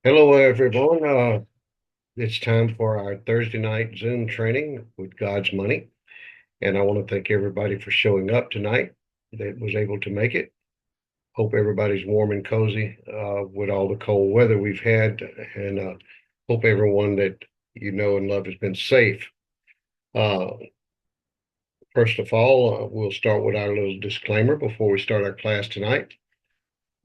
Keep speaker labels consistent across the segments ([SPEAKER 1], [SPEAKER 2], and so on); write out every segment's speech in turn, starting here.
[SPEAKER 1] Hello, everyone. It's time for our Thursday night Zoom training with God's Money. And I want to thank everybody for showing up tonight that was able to make it. Hope everybody's warm and cozy with all the cold weather we've had. And hope everyone that you know and love has been safe. Uh, First of all, we'll start with our little disclaimer before we start our class tonight.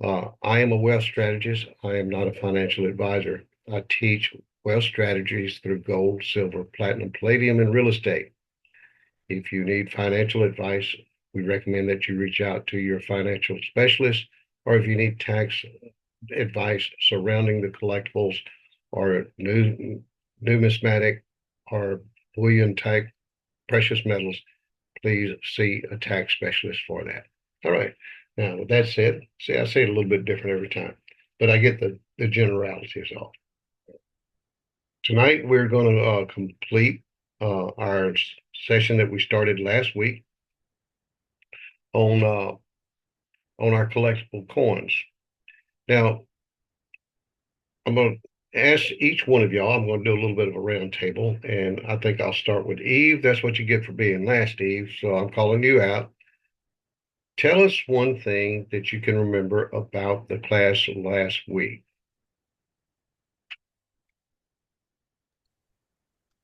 [SPEAKER 1] I am a wealth strategist. I am not a financial advisor. I teach wealth strategies through gold, silver, platinum, palladium, and real estate. If you need financial advice, we recommend that you reach out to your financial specialist, or if you need tax advice surrounding the collectibles or numismatic or bullion type precious metals, please see a tax specialist for that. All right. Now, with that said, see, I say it a little bit different every time, but I get the generalities all. Tonight, we're going to complete our session that we started last week on uh, on our collectible coins. Now, I'm going to ask each one of y'all. I'm going to do a little bit of a round table, and I think I'll start with Eve. That's what you get for being last, Eve. So I'm calling you out. Tell us one thing that you can remember about the class last week.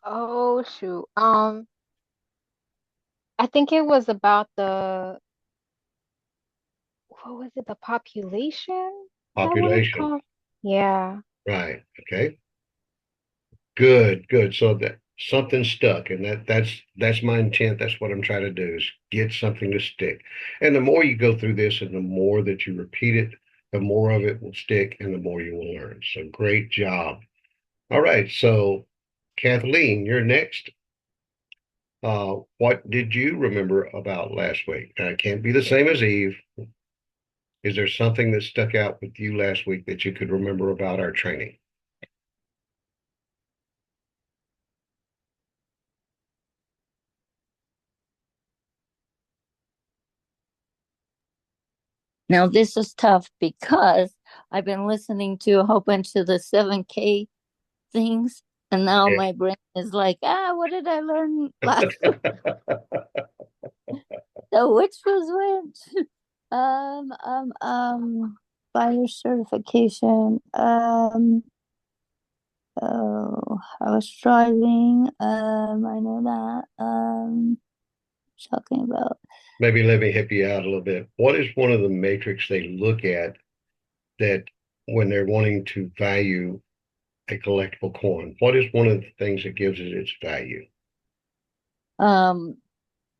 [SPEAKER 2] Oh shoot. I think it was about what was it? The population? Is that what it's
[SPEAKER 1] Population.
[SPEAKER 2] called? Yeah.
[SPEAKER 1] Right. Okay. Good. Good. So that something stuck, and that's my intent. That's what I'm trying to do is get something to stick. And the more you go through this, and the more that you repeat it, the more of it will stick, and the more you will learn. So great job. All right. So Kathleen, you're next. What did you remember about last week? Now, it can't be the same as Eve. Is there something that stuck out with you last week that you could remember about our training?
[SPEAKER 3] Now, this is tough because I've been listening to a whole bunch of the 7K things, and now
[SPEAKER 1] Yeah.
[SPEAKER 3] my brain is like, what did I learn last? So, which was which? Um, um, um, Buyer certification. Oh, I was driving. I know that. Talking about.
[SPEAKER 1] Maybe let me help you out a little bit. What is one of the metrics they look at that when they're wanting to value a collectible coin? What is one of the things that gives it its value?
[SPEAKER 3] Um,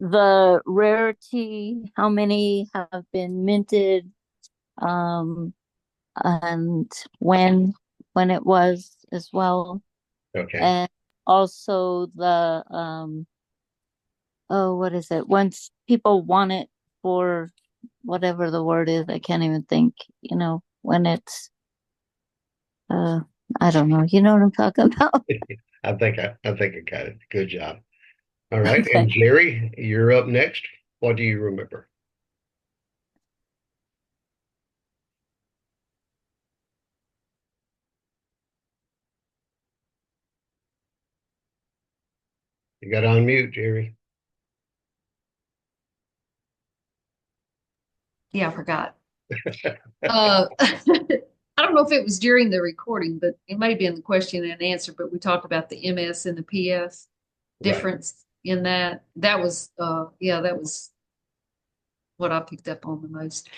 [SPEAKER 3] the rarity, how many have been minted, um, and when it was as well,
[SPEAKER 1] Okay.
[SPEAKER 3] and also the oh, what is it? Once people want it for whatever the word is, I can't even think. When it's uh, I don't know. You know what I'm talking about?
[SPEAKER 1] I think I got it. Good job. All right.
[SPEAKER 3] Okay.
[SPEAKER 1] And Jerry, you're up next. What do you remember? You got on mute, Jerry.
[SPEAKER 4] Yeah, I forgot. I don't know if it was during the recording, but it may be in the question and answer, but we talked about the MS and the PS
[SPEAKER 1] Right.
[SPEAKER 4] difference in that. That was, yeah, that was what I picked up on the most,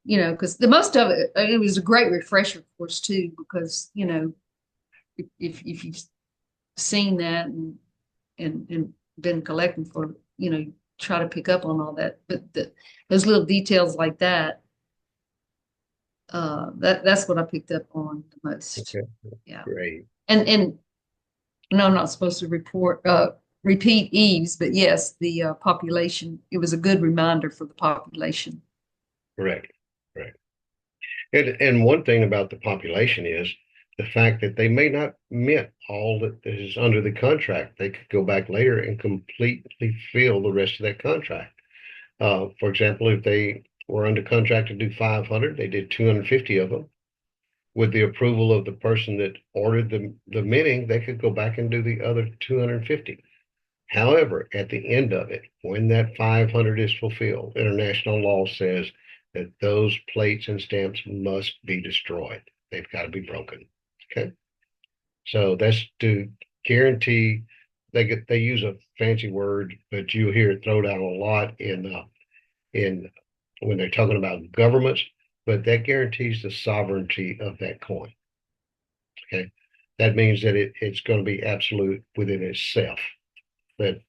[SPEAKER 4] because the most of it, it was a great refresher course too, because, if you've seen that and been collecting for, try to pick up on all that, but those little details like that, that's what I picked up on the most.
[SPEAKER 1] Okay.
[SPEAKER 4] Yeah.
[SPEAKER 1] Great.
[SPEAKER 4] And no, I'm not supposed to repeat Eves, but yes, the population, it was a good reminder for the population.
[SPEAKER 1] Correct. Correct. And one thing about the population is the fact that they may not meet all that is under the contract. They could go back later and completely fill the rest of that contract. For example, if they were under contract to do 500, they did 250 of them. with the approval of the person that ordered the minting, they could go back and do the other 250. However, at the end of it, when that 500 is fulfilled, international law says that those plates and stamps must be destroyed. They've got to be broken. Okay. So that's to guarantee. They use a fancy word, but you hear it thrown out a lot in when they're talking about governments, but that guarantees the sovereignty of that coin. Okay. That means that it's going to be absolute within itself, that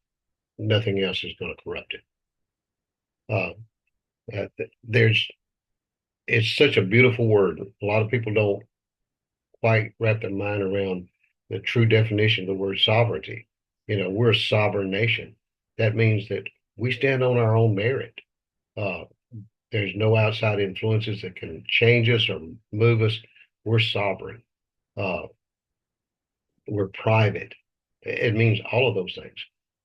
[SPEAKER 1] nothing else is going to corrupt it. There's it's such a beautiful word. A lot of people don't quite wrap their mind around the true definition of the word sovereignty. We're a sovereign nation. That means that we stand on our own merit. Uh, there's no outside influences that can change us or move us. We're sovereign. Uh, we're private. It means all of those things.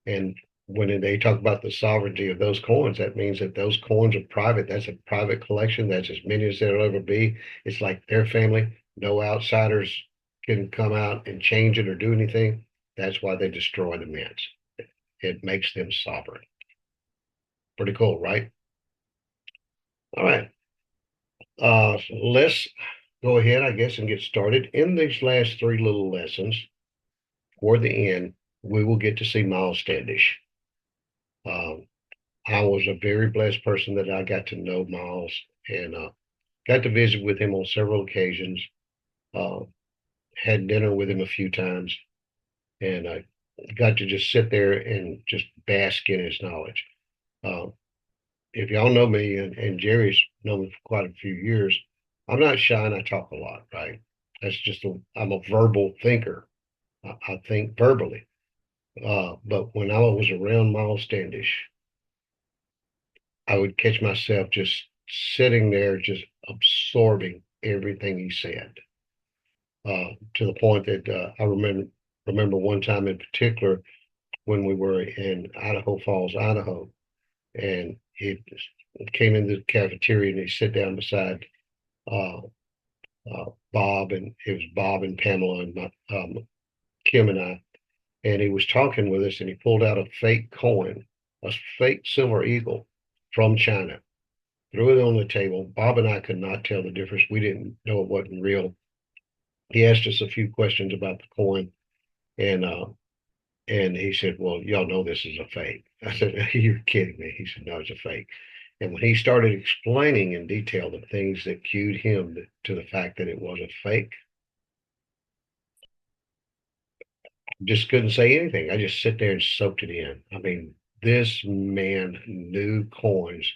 [SPEAKER 1] And when they talk about the sovereignty of those coins, that means that those coins are private. That's a private collection. That's as many as there'll ever be. It's like their family. No outsiders can come out and change it or do anything. That's why they destroy the mints. It makes them sovereign. Pretty cool, right? All right. Let's go ahead, I guess, and get started. In these last three little lessons, toward the end, we will get to see Miles Standish. I was a very blessed person that I got to know Miles and got to visit with him on several occasions. Uh, had dinner with him a few times, and I got to just sit there and just bask in his knowledge. Uh, if y'all know me, and Jerry's known me for quite a few years, I'm not shy and I talk a lot, right? I'm a verbal thinker. I think verbally. But when I was around Miles Standish, I would catch myself just sitting there, just absorbing everything he said, to the point that I remember one time in particular when we were in Idaho Falls, Idaho, and he came into the cafeteria and he sat down beside uh, Bob, and it was Bob and Pamela and Kim and I, and he was talking with us, and he pulled out a fake coin, a fake silver eagle from China, threw it on the table. Bob and I could not tell the difference. We didn't know it wasn't real. He asked us a few questions about the coin, and he said, "Well, y'all know this is a fake." I said, "You're kidding me." He said, "No, it's a fake." And when he started explaining in detail the things that cued him to the fact that it was a fake, just couldn't say anything. I just sit there and soaked it in. I mean, this man knew coins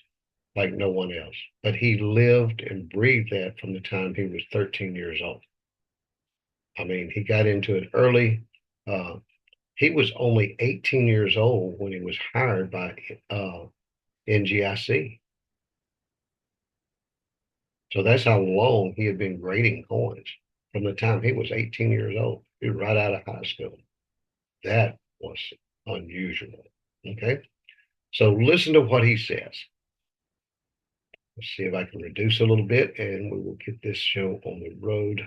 [SPEAKER 1] like no one else, but he lived and breathed that from the time he was 13 years old. I mean, he got into it early. Uh, he was only 18 years old when he was hired by NGIC. So that's how long he had been grading coins from the time he was 18 years old. He was right out of high school. That was unusual. Okay. So listen to what he says. Let's see if I can reduce a little bit and we will get this show on the road.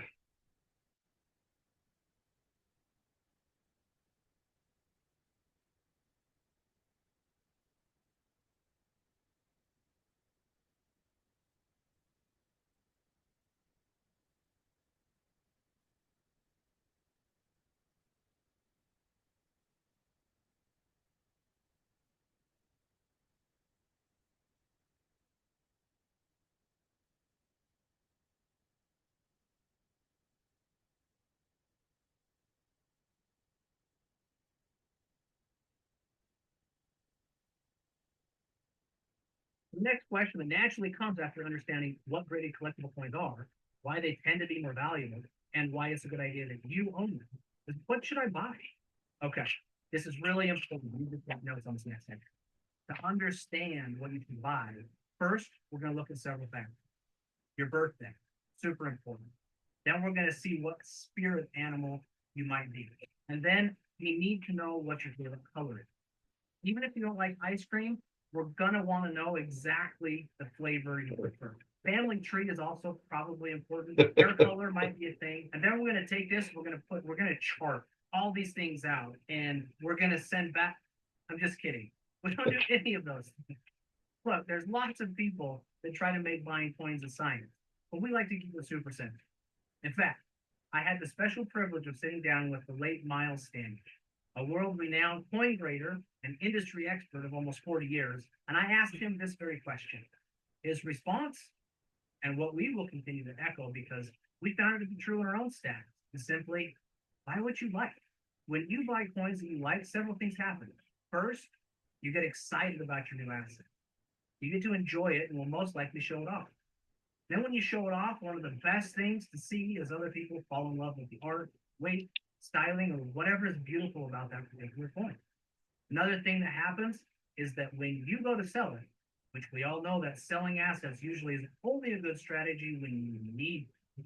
[SPEAKER 5] The next question that naturally comes after understanding what graded collectible coins are, why they tend to be more valuable, and why it's a good idea that you own them is, what should I buy? Okay, this is really important. You just got notes on this next section. To understand what you can buy, first, we're going to look at several things. Your birthday, super important. Then we're going to see what spirit animal you might be. And then you need to know what your favorite color is. Even if you don't like ice cream, we're going to want to know exactly the flavor you prefer. Family tree is also probably important. Hair color might be a thing. And then we're going to take this, we're going to chart all these things out and we're going to send back. I'm just kidding. We don't do any of those things. Look, there's lots of people that try to make buying coins a science, but we like to keep it super simple. In fact, I had the special privilege of sitting down with the late Miles Standish, a world-renowned coin grader and industry expert of almost 40 years, and I asked him this very question. His response, and what we will continue to echo because we found it to be true in our own stats, is simply buy what you like. When you buy coins that you like, several things happen. First, you get excited about your new asset. You get to enjoy it and will most likely show it off. Then when you show it off, one of the best things to see is other people fall in love with the art, weight, styling, or whatever is beautiful about that particular coin. Another thing that happens is that when you go to sell it, which we all know that selling assets usually is only a good strategy when you need it,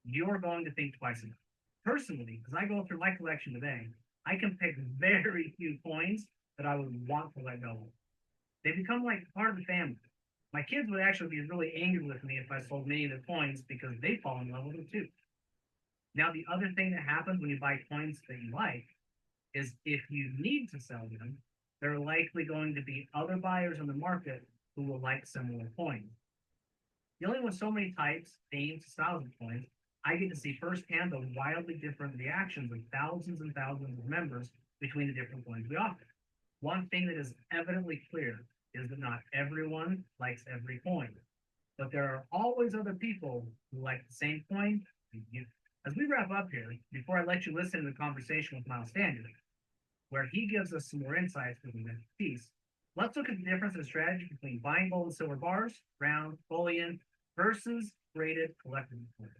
[SPEAKER 5] you're going to think twice enough. Personally, as I go through my collection today, I can pick very few coins that I would want to let go of. They become like part of the family. My kids would actually be really angry with me if I sold many of their coins because they fall in love with them too. Now, the other thing that happens when you buy coins that you like is if you need to sell them, there are likely going to be other buyers in the market who will like similar coins. Dealing with so many types, themes, styles of coins, I get to see firsthand the wildly different reactions of thousands and thousands of members between the different coins we offer. One thing that is evidently clear is that not everyone likes every coin, but there are always other people who like the same coin as you. As we wrap up here, before I let you listen to the conversation with Miles Standish, where he gives us some more insights for the next piece, let's look at the difference in strategy between buying gold and silver bars, round, bullion, versus graded collectible coins.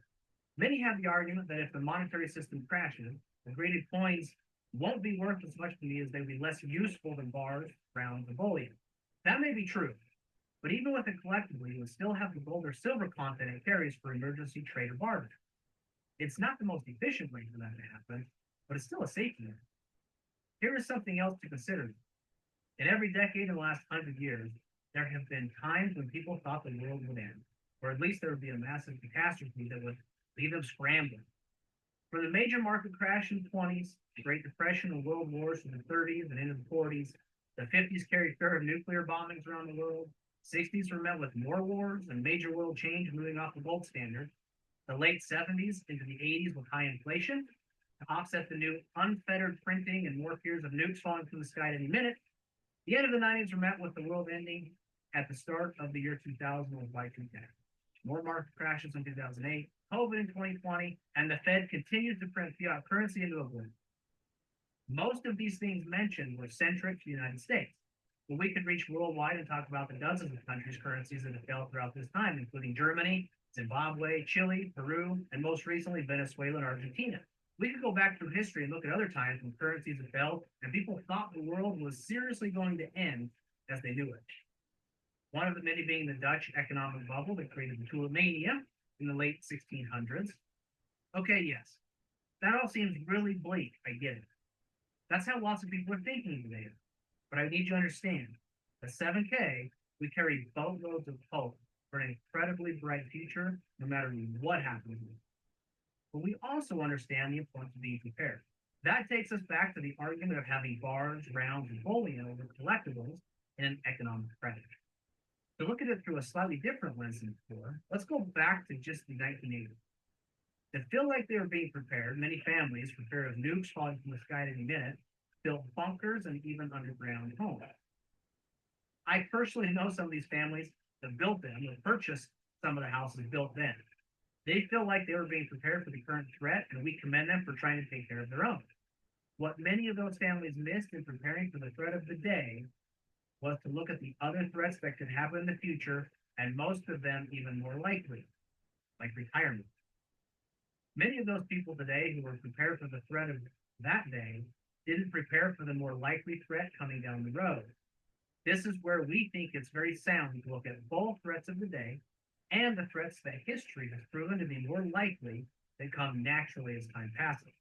[SPEAKER 5] Many have the argument that if the monetary system crashes, the graded coins won't be worth as much to me as they'd be less useful than bars, rounds, and bullion. That may be true, but even with a collectible, you would still have the gold or silver content it carries for emergency trade or barter. It's not the most efficient way for that to happen, but it's still a safety net. Here is something else to consider. In every decade in the last 100 years, there have been times when people thought the world would end, or at least there would be a massive catastrophe that would leave them scrambling. For the major market crash in the 20s, the Great Depression and World Wars in the 30s and into the 40s, the 50s carried fear of nuclear bombings around the world, 60s were met with more wars and major world change moving off the gold standard, the late 70s into the 80s with high inflation, to offset the new unfettered printing and more fears of nukes falling from the sky at any minute. The end of the 90s were met with the world ending at the start of the year 2000 with Y2K. More market crashes in 2008, COVID in 2020, and the Fed continued to print fiat currency into oblivion. Most of these things mentioned were centric to the United States, but we could reach worldwide and talk about the dozens of countries' currencies that have failed throughout this time, including Germany, Zimbabwe, Chile, Peru, and most recently Venezuela and Argentina. We could go back through history and look at other times when currencies have failed and people thought the world was seriously going to end as they knew it. One of the many being the Dutch economic bubble that created the tulipmania in the late 1600s. Okay, yes, that all seems really bleak, I get it. That's how lots of people are thinking today. But I need you to understand, at 7K, we carry boatloads of hope for an incredibly bright future, no matter what happens. But we also understand the importance of being prepared. That takes us back to the argument of having bars, rounds, and bullion over collectibles in an economic credit. To look at it through a slightly different lens than before, let's go back to just the 1980s. To feel like they were being prepared, many families, for fear of nukes falling from the sky at any minute, built bunkers and even underground homes. I personally know some of these families that built them, that purchased some of the houses built then. They feel like they were being prepared for the current threat, and we commend them for trying to take care of their own. What many of those families missed in preparing for the threat of the day was to look at the other threats that could happen in the future, and most of them even more likely, like retirement. Many of those people today who were prepared for the threat of that day didn't prepare for the more likely threat coming down the road. This is where we think it's very sound to look at both threats of the day and the threats that history has proven to be more likely that come naturally as time passes.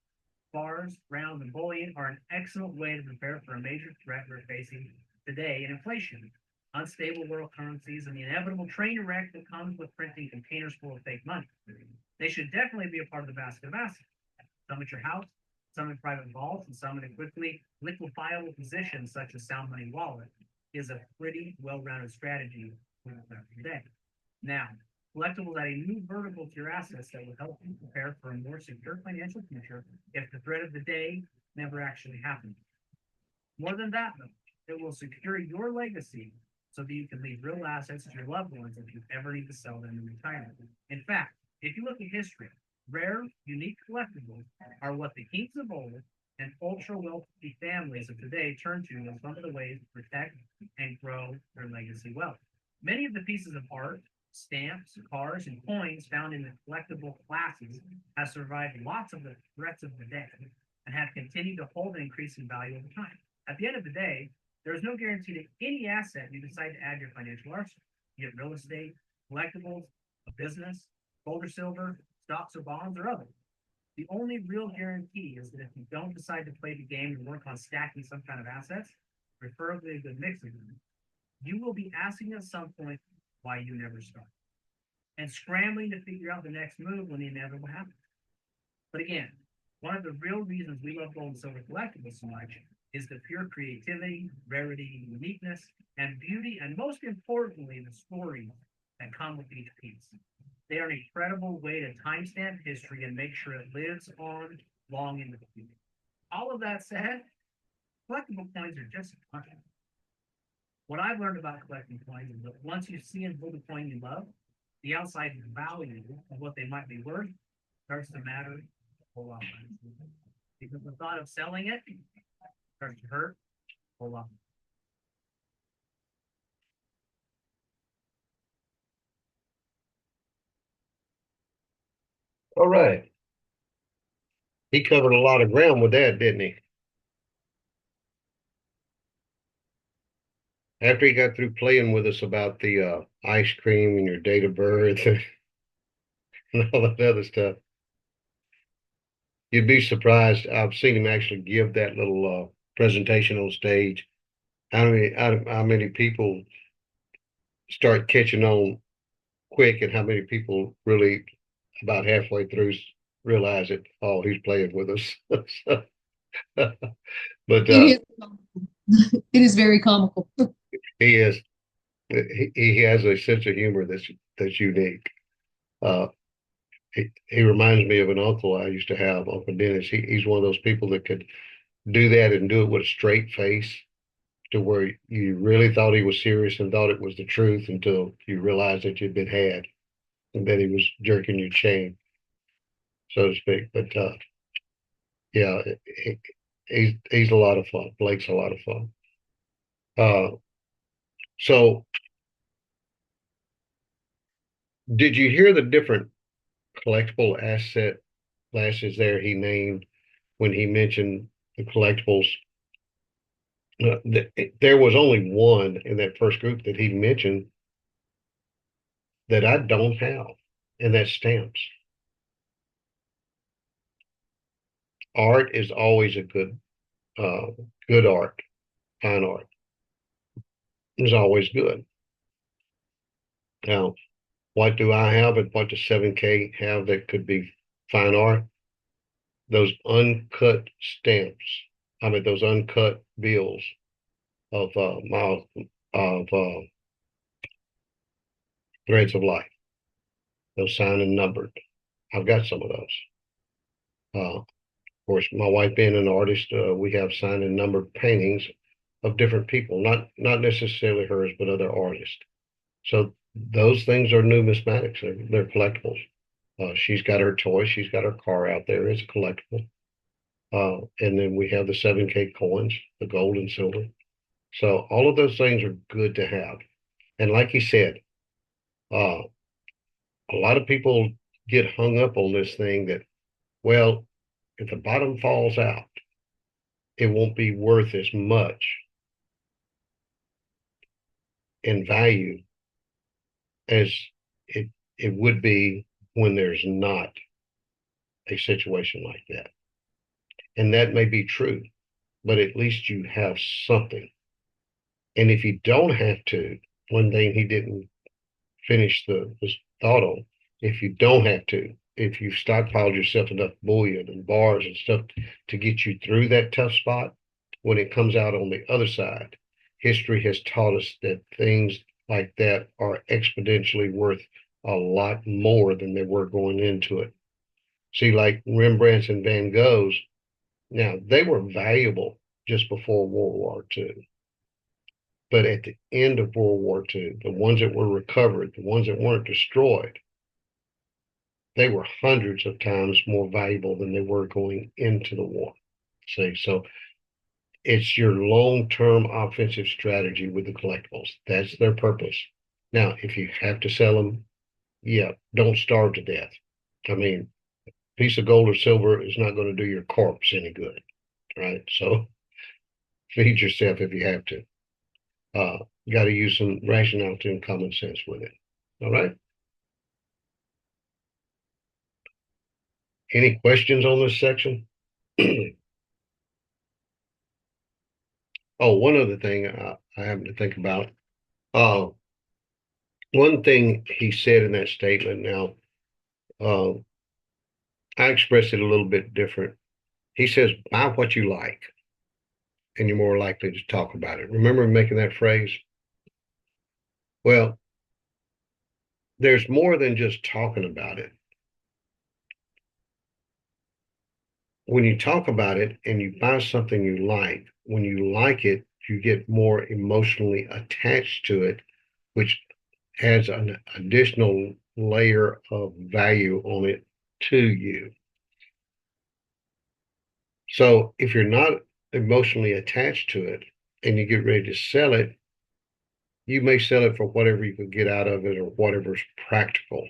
[SPEAKER 5] Bars, rounds, and bullion are an excellent way to prepare for a major threat we're facing today in inflation. unstable world currencies, and the inevitable train wreck that comes with printing containers full of fake money. They should definitely be a part of the basket of assets. Some at your house, some in private vaults, and some in a quickly liquefiable position, such as sound money wallet, is a pretty well-rounded strategy today. Now, collectibles add a new vertical to your assets that will help you prepare for a more secure financial future if the threat of the day never actually happens. More than that, though, it will secure your legacy so that you can leave real assets to your loved ones if you ever need to sell them in retirement. In fact, if you look at history, rare, unique collectibles are what the kings of old and ultra wealthy families of today turn to as one of the ways to protect and grow their legacy wealth. Many of the pieces of art, stamps, cars, and coins found in the collectible classes have survived lots of the threats of the day and have continued to hold an increasing value over time. At the end of the day, there is no guarantee that any asset you decide to add to your financial arsenal, be it real estate, collectibles, a business, gold or silver, stocks or bonds, or others. The only real guarantee is that if you don't decide to play the game and work on stacking some kind of assets, preferably a good mix of them, you will be asking at some point why you never start and scrambling to figure out the next move when the inevitable happens. But again, one of the real reasons we love gold and silver collectibles so much is the pure creativity, rarity, uniqueness, and beauty, and most importantly, the stories that come with each piece. They are an incredible way to timestamp history and make sure it lives on long into the future. All of that said, collectible coins are just fun. What I've learned about collecting coins is that once you see and hold a coin you love, the outside value of what they might be worth starts to matter a whole lot less. Because the thought of selling it starts to hurt a whole lot.
[SPEAKER 1] All right. He covered a lot of ground with that, didn't he? After he got through playing with us about the ice cream and your date of birth and all that other stuff, you'd be surprised. I've seen him actually give that little presentation on stage. How many people start catching on quick, and how many people really about halfway through realize it. Oh, he's playing with us. But
[SPEAKER 4] It is, it is very comical.
[SPEAKER 1] he is. He has a sense of humor that's unique. Uh, he reminds me of an uncle I used to have, Uncle Dennis. He's one of those people that could do that and do it with a straight face to where you really thought he was serious and thought it was the truth until you realized that you'd been had and that he was jerking your chain, so to speak. But yeah, he's a lot of fun. Blake's a lot of fun. So did you hear the different collectible asset classes there he named when he mentioned the collectibles? There was only one in that first group that he mentioned that I don't have, and that's stamps. Art is always a good art, fine art is always good. Now, what do I have and what does 7K have that could be fine art? Those uncut stamps. I mean, those uncut bills of threads of life. Those signed and numbered. I've got some of those. Of course, my wife being an artist, we have signed and numbered paintings of different people, not necessarily hers, but other artists. So those things are numismatics. They're collectibles. She's got her toy. She's got her car out there. It's a collectible. And then we have the 7K coins, the gold and silver. So all of those things are good to have. And like you said, a lot of people get hung up on this thing that, well, if the bottom falls out, it won't be worth as much in value as it it would be when there's not a situation like that. And that may be true, but at least you have something. And if you don't have to, one thing he didn't finish the thought on, if you don't have to, if you've stockpiled yourself enough bullion and bars and stuff to get you through that tough spot, when it comes out on the other side, history has taught us that things like that are exponentially worth a lot more than they were going into it. See, like Rembrandt's and Van Gogh's, now they were valuable just before World War II. But at the end of World War II, the ones that were recovered, the ones that weren't destroyed, they were hundreds of times more valuable than they were going into the war. See, so it's your long-term offensive strategy with the collectibles. That's their purpose. Now, if you have to sell them, yeah, don't starve to death. I mean, a piece of gold or silver is not going to do your corpse any good, right? So feed yourself if you have to. Got to use some rationality and common sense with it. All right. Any questions on this section? Oh, one other thing I happen to think about. Uh, one thing he said in that statement. Now, uh, I expressed it a little bit different. He says, "Buy what you like, and you're more likely to talk about it." Remember making that phrase? Well, there's more than just talking about it. When you talk about it and you buy something you like, when you like it, you get more emotionally attached to it, which adds an additional layer of value on it to you. So if you're not emotionally attached to it and you get ready to sell it, you may sell it for whatever you can get out of it or whatever's practical.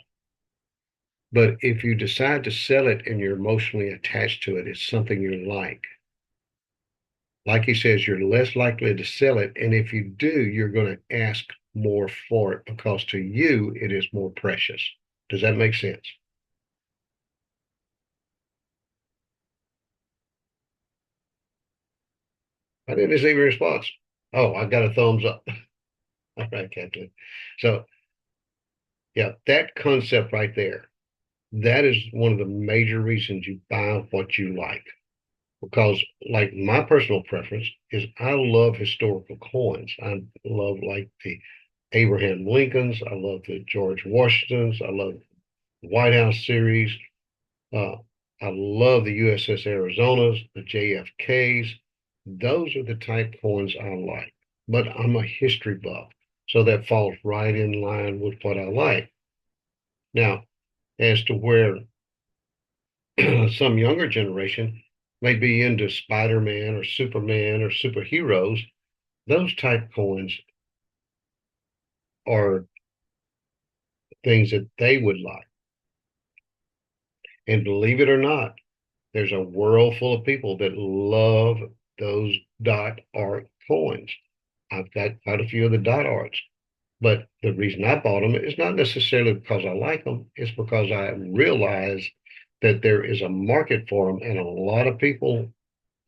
[SPEAKER 1] But if you decide to sell it and you're emotionally attached to it, it's something you like he says, you're less likely to sell it. And if you do, you're going to ask more for it because to you, it is more precious. Does that make sense? I didn't receive a response. Oh, I got a thumbs up. All right, Captain. So, yeah, that concept right there, that is one of the major reasons you buy what you like. Because, like, my personal preference is I love historical coins. I love, like, the Abraham Lincolns. I love the George Washingtons. I love the White House series. Uh, I love the USS Arizonas, the JFKs. Those are the type coins I like. But I'm a history buff, so that falls right in line with what I like. Now, as to where some younger generation may be into Spider-Man or Superman or superheroes, those type coins are things that they would like. And believe it or not, there's a world full of people that love those dot art coins. I've got quite a few of the dot arts, but the reason I bought them is not necessarily because I like them, it's because I realize that there is a market for them and a lot of people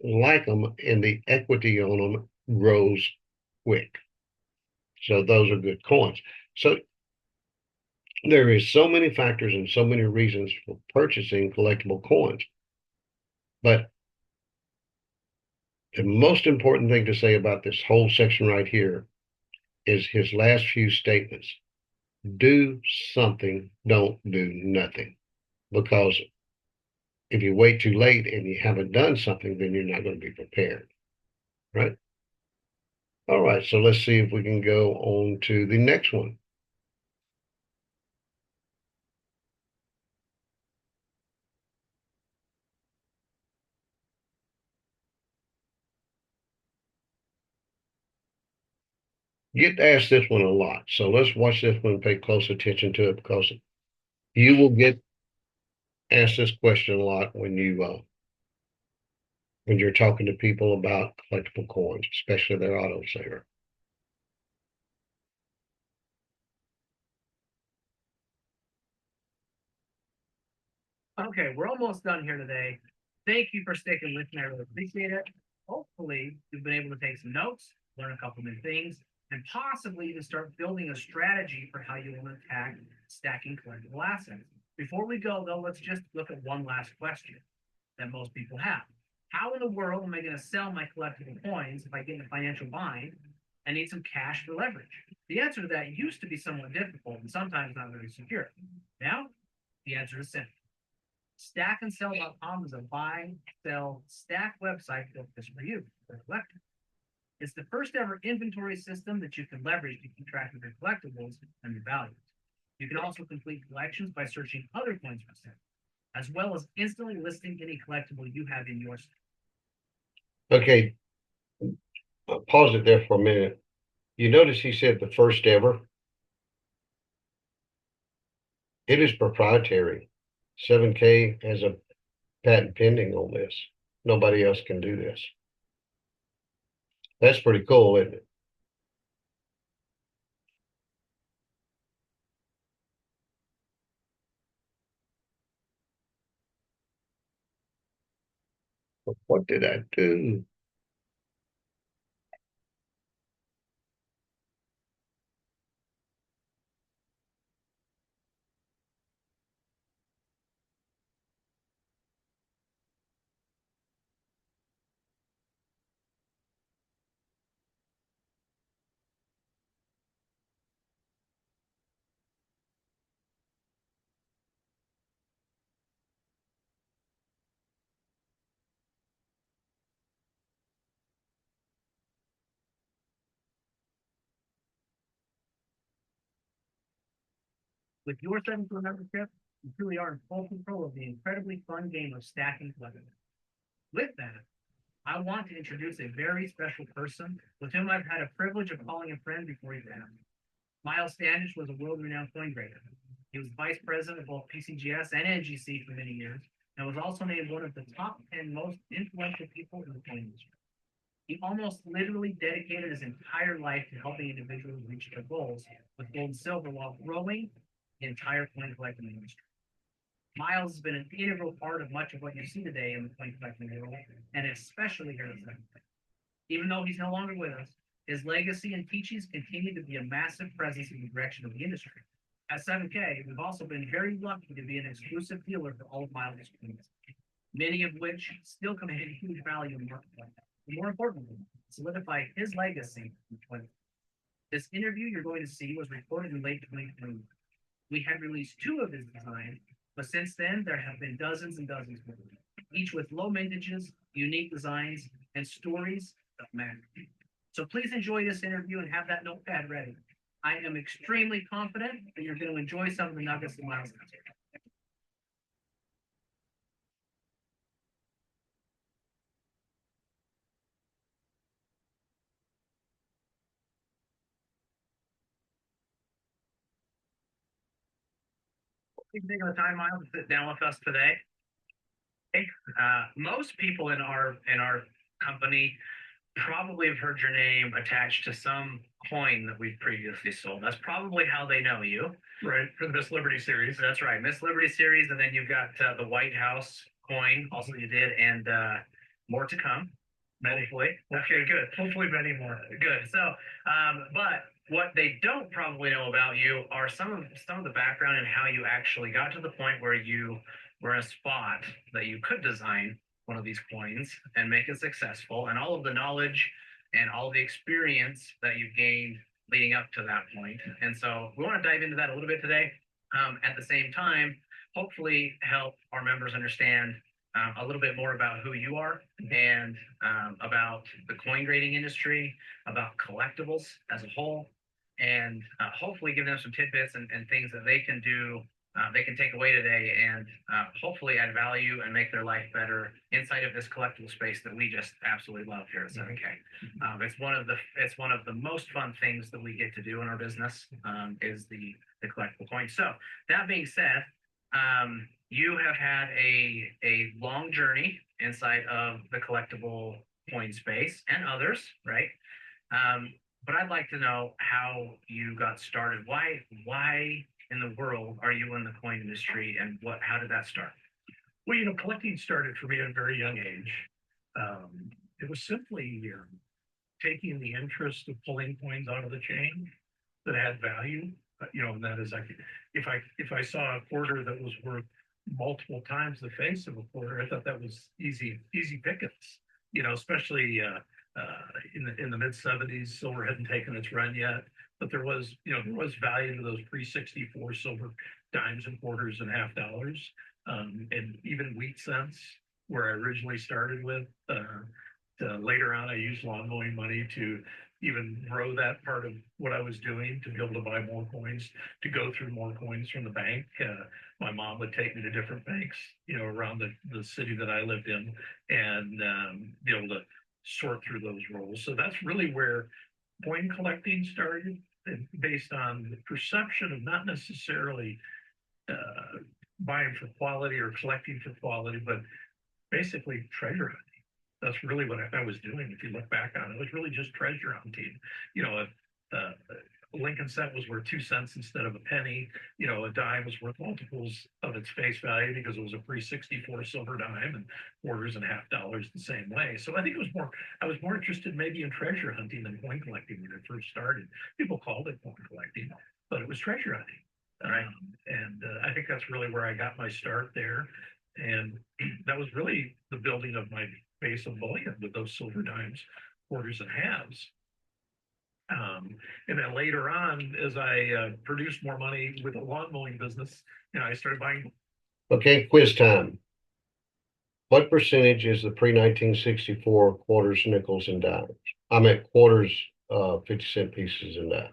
[SPEAKER 1] like them and the equity on them grows quick. So those are good coins. So there is so many factors and so many reasons for purchasing collectible coins. But the most important thing to say about this whole section right here is his last few statements. Do something, don't do nothing. Because if you wait too late and you haven't done something, then you're not going to be prepared. Right? All right, so let's see if we can go on to the next one. Get asked this one a lot. So let's watch this one and pay close attention to it because you will get asked this question a lot when you're talking to people about collectible coins, especially their autosaver.
[SPEAKER 5] Okay, we're almost done here today. Thank you for sticking with me. I really appreciate it. Hopefully, you've been able to take some notes learn a couple new things, and possibly even start building a strategy for how you want to attack stacking collectible assets. Before we go, though, let's just look at one last question that most people have. How in the world am I going to sell my collectible coins if I get in a financial bind and need some cash for leverage? The answer to that used to be somewhat difficult and sometimes not very secure. Now, the answer is simple. Stackandsell.com is a buy, sell, stack website built just for you, the collector. It's the first ever inventory system that you can leverage to keep track of your collectibles and your values. You can also complete collections by searching other coins for sale, as well as instantly listing any collectible you have in your store.
[SPEAKER 1] Okay, pause it there for a minute. You notice he said the first ever. It is proprietary. 7K has a patent pending on this. Nobody else can do this. That's pretty cool, isn't it? What did I do?
[SPEAKER 5] With your 7-Tour membership, you truly are in full control of the incredibly fun game of stacking collectibles. With that, I want to introduce a very special person with whom I've had a privilege of calling a friend before he passed. Miles Standish was a world-renowned coin grader. He was vice president of both PCGS and NGC for many years, and was also named one of the top 10 most influential people in the coin industry. He almost literally dedicated his entire life to helping individuals reach their goals with gold and silver while growing the entire coin collecting industry. Miles has been an integral part of much of what you see today in the coin collecting world, and especially here at 7K. Even though he's no longer with us, his legacy and teachings continue to be a massive presence in the direction of the industry. At 7K, we've also been very lucky to be an exclusive dealer for all of Miles' coins, many of which still command a huge value in the marketplace. But more importantly, solidify his legacy in 20. This interview you're going to see was recorded in late 2020. We had released 2 of his designs, but since then there have been dozens and dozens more, each with low mintages, unique designs, and stories that matter. So please enjoy this interview and have that notepad ready. I am extremely confident that you're going to enjoy some of the nuggets that Miles has. Thank you for taking the time, Miles, to sit down with us today. Most people in our company probably have heard your name attached to some coin that we've previously sold. That's probably how they know you. Right, for the Miss Liberty series. That's right, Miss Liberty series, and then you've got the White House coin also you did, and more to come. Hopefully. Okay, good. Hopefully many more. Good. So, but what they don't probably know about you are some of the background and how you actually got to the point where you were in a spot that you could design one of these coins and make it successful, and all of the knowledge and all the experience that you've gained leading up to that point. And so we want to dive into that a little bit today. At the same time, hopefully help our members understand a little bit more about who you are and about the coin grading industry, about collectibles as a whole, and hopefully give them some tidbits and things that they can do, they can take away today and hopefully add value and make their life better inside of this collectible space that we just absolutely love here at 7K. It's one of the most fun things that we get to do in our business, is the collectible coins. So that being said, you have had a long journey inside of the collectible coin space and others, right? But I'd like to know how you got started. Why in the world are you in the coin industry, and how did that start?
[SPEAKER 6] Well, collecting started for me at a very young age. It was simply taking the interest of pulling coins out of the chain that had value. And that is, if I saw a quarter that was worth multiple times the face of a quarter, I thought that was easy pickings. Especially in the mid-70s, silver hadn't taken its run yet, but there was value to those pre-64 silver dimes and quarters and half dollars, and even wheat cents, where I originally started with. Later on, I used lawn mowing money to even grow that part of what I was doing, to be able to buy more coins, to go through more coins from the bank. My mom would take me to different banks, around the city that I lived in, and be able to sort through those rolls. So that's really where coin collecting started, based on the perception of not necessarily buying for quality or collecting for quality, but basically treasure hunting. That's really what I was doing. If you look back on it, it was really just treasure hunting. A Lincoln cent was worth 2 cents instead of a penny. A dime was worth multiples of its face value because it was a pre-64 silver dime, and quarters and half dollars the same way. So I think I was more interested maybe in treasure hunting than coin collecting when it first started. People called it coin collecting, but it was treasure hunting. Right. And I think that's really where I got my start there. And that was really the building of my base of bullion with those silver dimes, quarters, and halves. And then later on, as I produced more money with a lawn mowing business, I started buying.
[SPEAKER 1] Okay, quiz time. What percentage is the pre-1964 quarters, nickels, and dimes? I meant quarters, 50-cent pieces and dimes.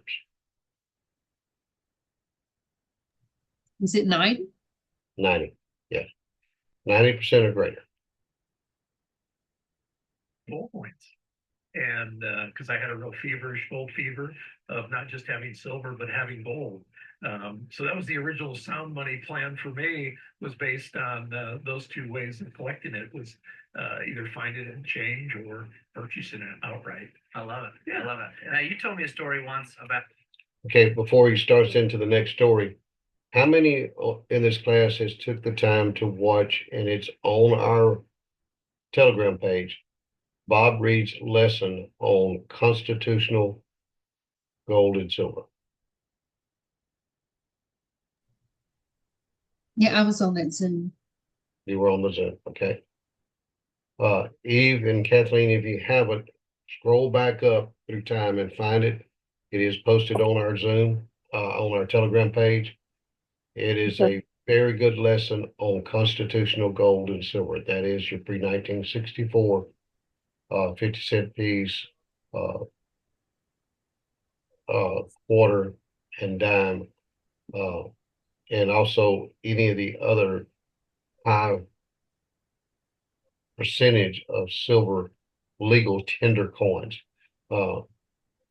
[SPEAKER 4] Is it 90?
[SPEAKER 1] 90, yes. 90% or greater.
[SPEAKER 6] Gold coins. And because I had a real feverish gold fever of not just having silver, but having gold. So that was the original sound money plan for me, was based on those two ways of collecting it, was either find it in change or purchasing it outright.
[SPEAKER 5] I love it.
[SPEAKER 6] Yeah.
[SPEAKER 5] I love it. Now, you told me a story once about.
[SPEAKER 1] Okay, before he starts into the next story, how many in this class has took the time to watch, and it's on our Telegram page, Bob Reed's lesson on constitutional gold and silver?
[SPEAKER 4] Yeah, I was on that Zoom.
[SPEAKER 1] You were on the Zoom, okay. Eve and Kathleen, if you haven't, scroll back up through time and find it. It is posted on our Zoom, on our Telegram page. It is a very good lesson on constitutional gold and silver. That is your pre-1964 50-cent piece, quarter, and dime, and also any of the other high percentage of silver legal tender coins,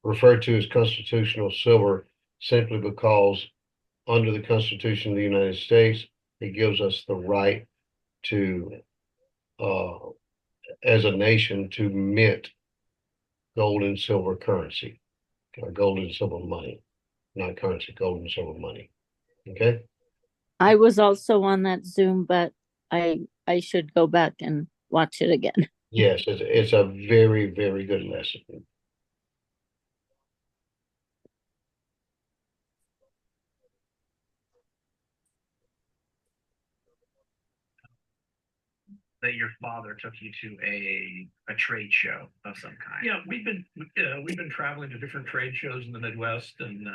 [SPEAKER 1] referred to as constitutional silver simply because under the Constitution of the United States, it gives us the right to, as a nation, to mint gold and silver currency, or gold and silver money, not currency, gold and silver money. Okay.
[SPEAKER 3] I was also on that Zoom, but I should go back and watch it again.
[SPEAKER 1] Yes, it's a very, very good lesson.
[SPEAKER 5] That your father took you to a trade show of some kind.
[SPEAKER 6] Yeah, we've been traveling to different trade shows in the Midwest, and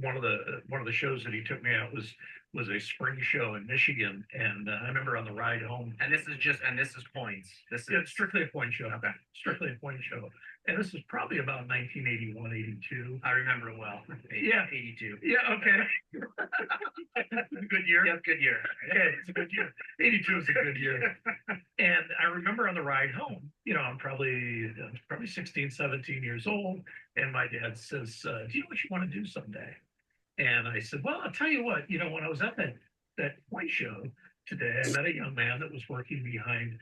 [SPEAKER 6] one of the shows that he took me out was a spring show in Michigan, and I remember on the ride home.
[SPEAKER 5] And this is coins. This is
[SPEAKER 6] strictly a coin show. Okay. Strictly a coin show. And this is probably about 1981, 82.
[SPEAKER 5] I remember it well.
[SPEAKER 6] Yeah.
[SPEAKER 5] 82.
[SPEAKER 6] Yeah, okay. Good year.
[SPEAKER 5] Yeah, good year.
[SPEAKER 6] Okay, it's a good year. 82 is a good year. And I remember on the ride home, I'm probably 16, 17 years old. And my dad says, do you know what you want to do someday? And I said, well, I'll tell you what, when I was at that coin show today, I met a young man that was working behind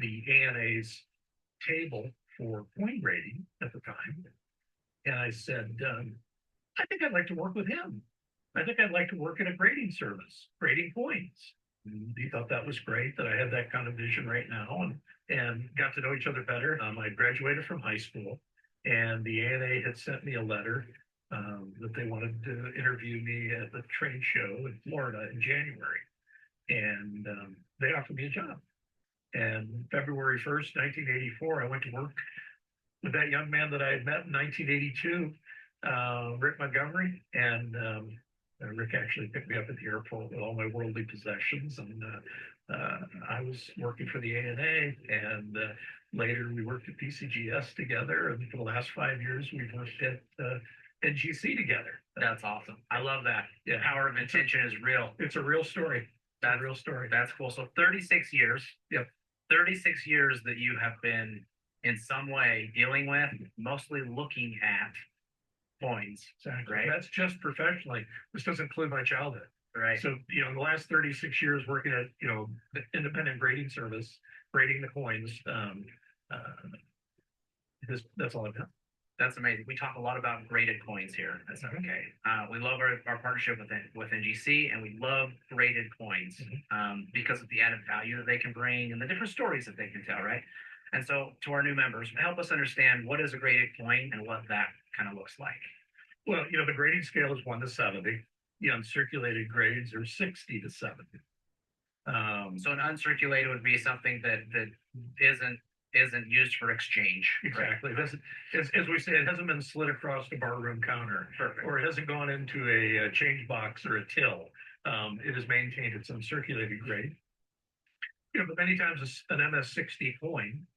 [SPEAKER 6] the ANA's table for coin grading at the time. And I said, I think I'd like to work with him. I think I'd like to work in a grading service, grading coins. And he thought that was great that I had that kind of vision right now, and got to know each other better. I graduated from high school, and the ANA had sent me a letter that they wanted to interview me at the trade show in Florida in January, and they offered me a job. And February 1st, 1984, I went to work with that young man that I had met in 1982, Rick Montgomery, and Rick actually picked me up at the airport with all my worldly possessions, and I was working for the ANA, and later we worked at PCGS together, and for the last 5 years we've worked at NGC together.
[SPEAKER 7] That's awesome. I love that.
[SPEAKER 6] Yeah.
[SPEAKER 7] The power of intention is real.
[SPEAKER 6] It's a real story.
[SPEAKER 7] That's
[SPEAKER 6] a real story.
[SPEAKER 7] That's cool. So 36 years.
[SPEAKER 6] Yep.
[SPEAKER 7] 36 years that you have been in some way dealing with, mostly looking at coins.
[SPEAKER 6] Exactly.
[SPEAKER 7] Right.
[SPEAKER 6] That's just professionally. This doesn't include my childhood.
[SPEAKER 7] Right.
[SPEAKER 6] So, in the last 36 years working at, the independent grading service, grading the coins, that's all I've done.
[SPEAKER 7] That's amazing. We talk a lot about graded coins here. That's okay. We love our partnership with NGC, and we love graded coins because of the added value that they can bring and the different stories that they can tell, right? And so, to our new members, help us understand what is a graded coin and what that kind of looks like.
[SPEAKER 6] Well, the grading scale is 1 to 70. The uncirculated grades are 60 to 70.
[SPEAKER 7] So an uncirculated would be something that isn't used for exchange.
[SPEAKER 6] Exactly.
[SPEAKER 7] Right?
[SPEAKER 6] As we say, it hasn't been slid across the barroom counter.
[SPEAKER 7] Perfect.
[SPEAKER 6] Or it hasn't gone into a change box or a till. It has maintained its uncirculated grade. But many times an MS-60 coin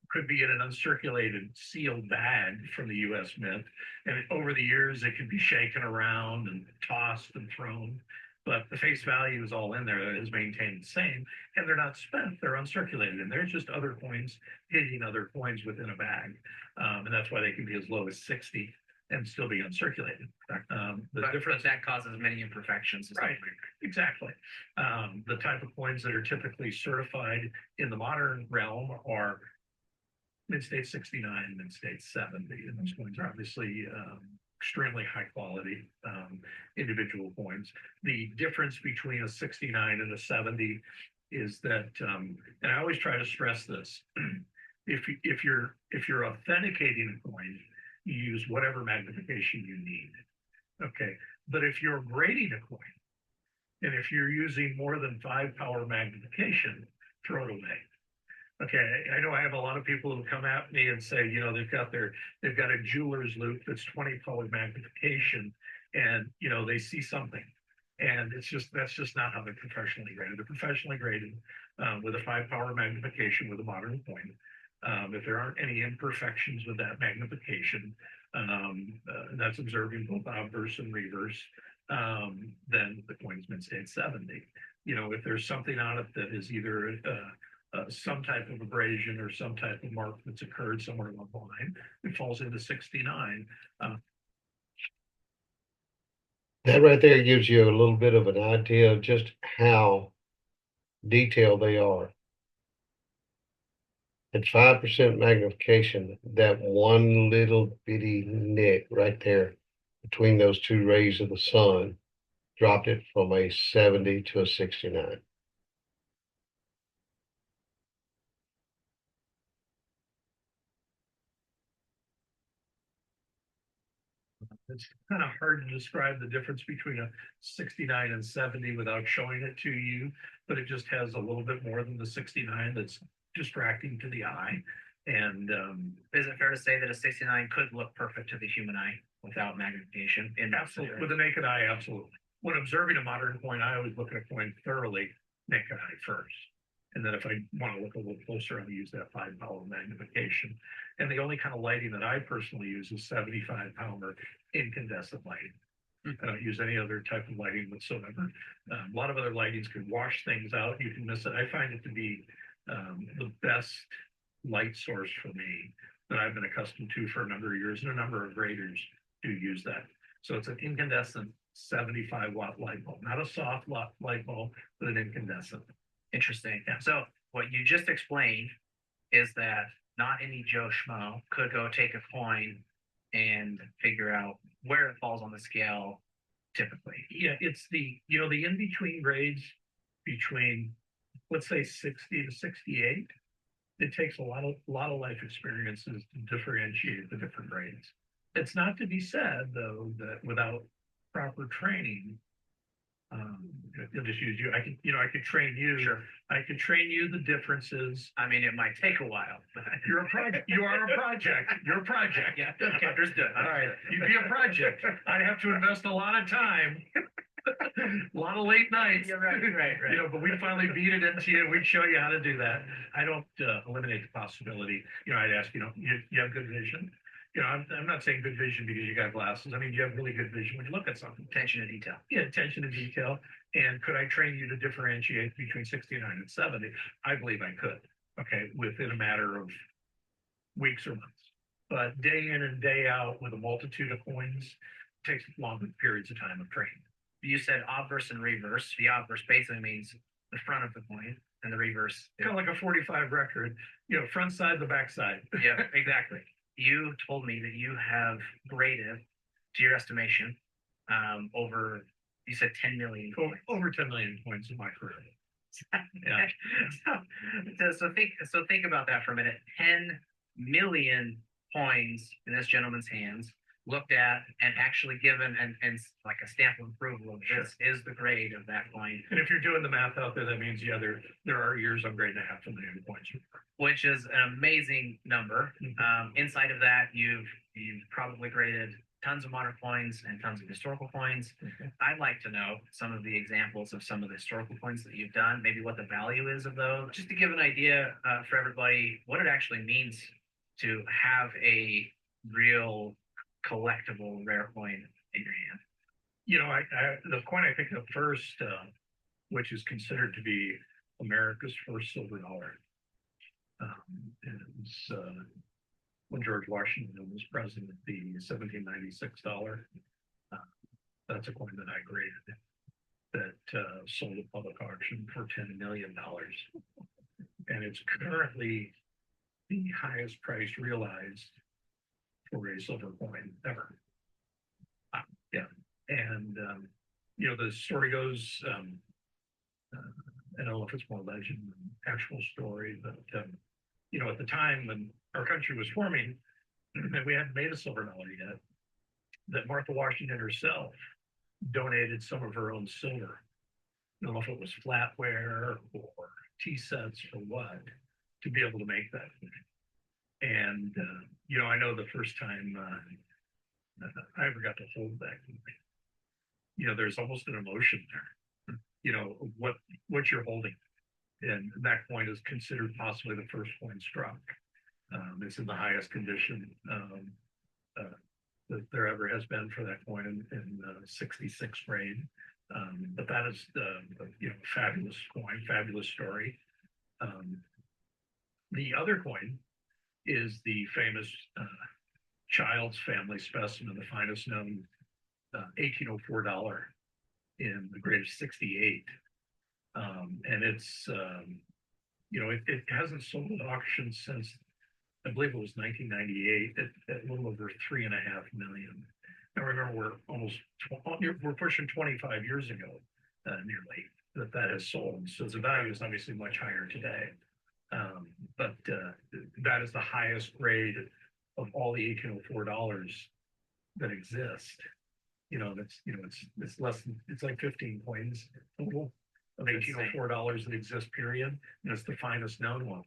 [SPEAKER 6] could be in an uncirculated sealed bag from the U.S. Mint, and over the years it could be shaken around and tossed and thrown. But the face value is all in there. It is maintained the same, and they're not spent. They're uncirculated, and there's just other coins hitting other coins within a bag, and that's why they can be as low as 60 and still be uncirculated.
[SPEAKER 7] But that causes many imperfections.
[SPEAKER 6] Right. Exactly. The type of coins that are typically certified in the modern realm are mid-state 69, mid-state 70, and those coins are obviously extremely high quality individual coins. The difference between a 69 and a 70 is that, and I always try to stress this, if you're authenticating a coin, you use whatever magnification you need. Okay, but if you're grading a coin, and if you're using more than 5 power magnification, throw it away. Okay, I know I have a lot of people who come at me and say, they've got a jeweler's loupe that's 20 power magnification, and they see something, and that's just not how they're professionally graded. They're professionally graded with a 5 power magnification with a modern coin. If there aren't any imperfections with that magnification, that's observing both obverse and reverse, then the coin's mid-state 70. If there's something on it that is either some type of abrasion or some type of mark that's occurred somewhere along the line, it falls into 69.
[SPEAKER 1] That right there gives you a little bit of an idea of just how detailed they are. At 5% magnification, that one little bitty nick right there between those two rays of the sun dropped it from a 70 to a 69.
[SPEAKER 6] It's kind of hard to describe the difference between a 69 and 70 without showing it to you, but it just has a little bit more than the 69 that's distracting to the eye. And
[SPEAKER 7] is it fair to say that a 69 could look perfect to the human eye without magnification?
[SPEAKER 6] Absolutely. With the naked eye, absolutely. When observing a modern coin, I always look at a coin thoroughly naked eye first. And then if I want to look a little closer, I'll use that 5 power magnification. And the only kind of lighting that I personally use is 75 power incandescent lighting. I don't use any other type of lighting whatsoever. A lot of other lightings can wash things out. You can miss it. I find it to be the best light source for me that I've been accustomed to for a number of years, and a number of graders do use that. So it's an incandescent 75-watt light bulb, not a soft light bulb, but an incandescent.
[SPEAKER 7] Interesting. Yeah. So what you just explained is that not any Joe Schmo could go take a coin and figure out where it falls on the scale typically.
[SPEAKER 6] Yeah, it's the in-between grades between, let's say 60 to 68, it takes a lot of life experiences to differentiate the different grades. It's not to be said though that without proper training, you'll just use you. I could train you.
[SPEAKER 7] Sure.
[SPEAKER 6] I could train you the differences.
[SPEAKER 7] I mean, it might take a while. But
[SPEAKER 6] You're a project. You are a project. You're a project.
[SPEAKER 7] yeah, okay, understood.
[SPEAKER 6] All right. You'd be a project. I'd have to invest a lot of time, a lot of late nights.
[SPEAKER 7] Yeah, right.
[SPEAKER 6] You know, but we'd finally beat it into you. We'd show you how to do that. I don't eliminate the possibility. You know, I'd ask, you have good vision. You know, I'm not saying good vision because you got glasses. I mean, you have really good vision when you look at something.
[SPEAKER 7] Attention to detail.
[SPEAKER 6] Yeah, attention to detail. And could I train you to differentiate between 69 and 70? I believe I could. Okay, within a matter of weeks or months. But day in and day out with a multitude of coins takes longer periods of time of training.
[SPEAKER 7] You said obverse and reverse. The obverse basically means the front of the coin, and the reverse.
[SPEAKER 6] Kind of like a 45 record, front side, the back side.
[SPEAKER 7] Yeah, exactly. You told me that you have graded, to your estimation, over, you said 10 million coins.
[SPEAKER 6] Over 10 million coins in my career. Yeah.
[SPEAKER 7] So think about that for a minute. 10 million coins in this gentleman's hands, looked at and actually given and like a stamp of approval of this is the grade of that coin.
[SPEAKER 6] And if you're doing the math out there, that means there are years I'm grading 500,000 coins.
[SPEAKER 7] Which is an amazing number. Inside of that, you've probably graded tons of modern coins and tons of historical coins. I'd like to know some of the examples of some of the historical coins that you've done, maybe what the value is of those, just to give an idea for everybody what it actually means to have a real collectible rare coin in your hand.
[SPEAKER 6] The coin I picked up first, which is considered to be America's first silver dollar, is when George Washington was president, the 1796 dollar. That's a coin that I graded that sold at public auction for $10 million. And it's currently the highest price realized for a silver coin ever. Yeah. And, the story goes, I don't know if it's more legend than actual story, but, at the time when our country was forming, and we hadn't made a silver dollar yet, that Martha Washington herself donated some of her own silver. I don't know if it was flatware or tea sets or what, to be able to make that. And, I know the first time I ever got to hold that, there's almost an emotion there, what you're holding. And that coin is considered possibly the first coin struck. It's in the highest condition that there ever has been for that coin in 66 grade. But that is, fabulous coin, fabulous story. The other coin is the famous Child's Family specimen, the finest known 1804 dollar in the grade of 68. And it's, it hasn't sold at auction since, I believe it was 1998 at a little over 3.5 million. I remember we're pushing 25 years ago, nearly, that has sold. So the value is obviously much higher today. But that is the highest grade of all the 1804 dollars that exist. It's less than, it's like 15 coins total of 1804 dollars that exist, period. And it's the finest known one.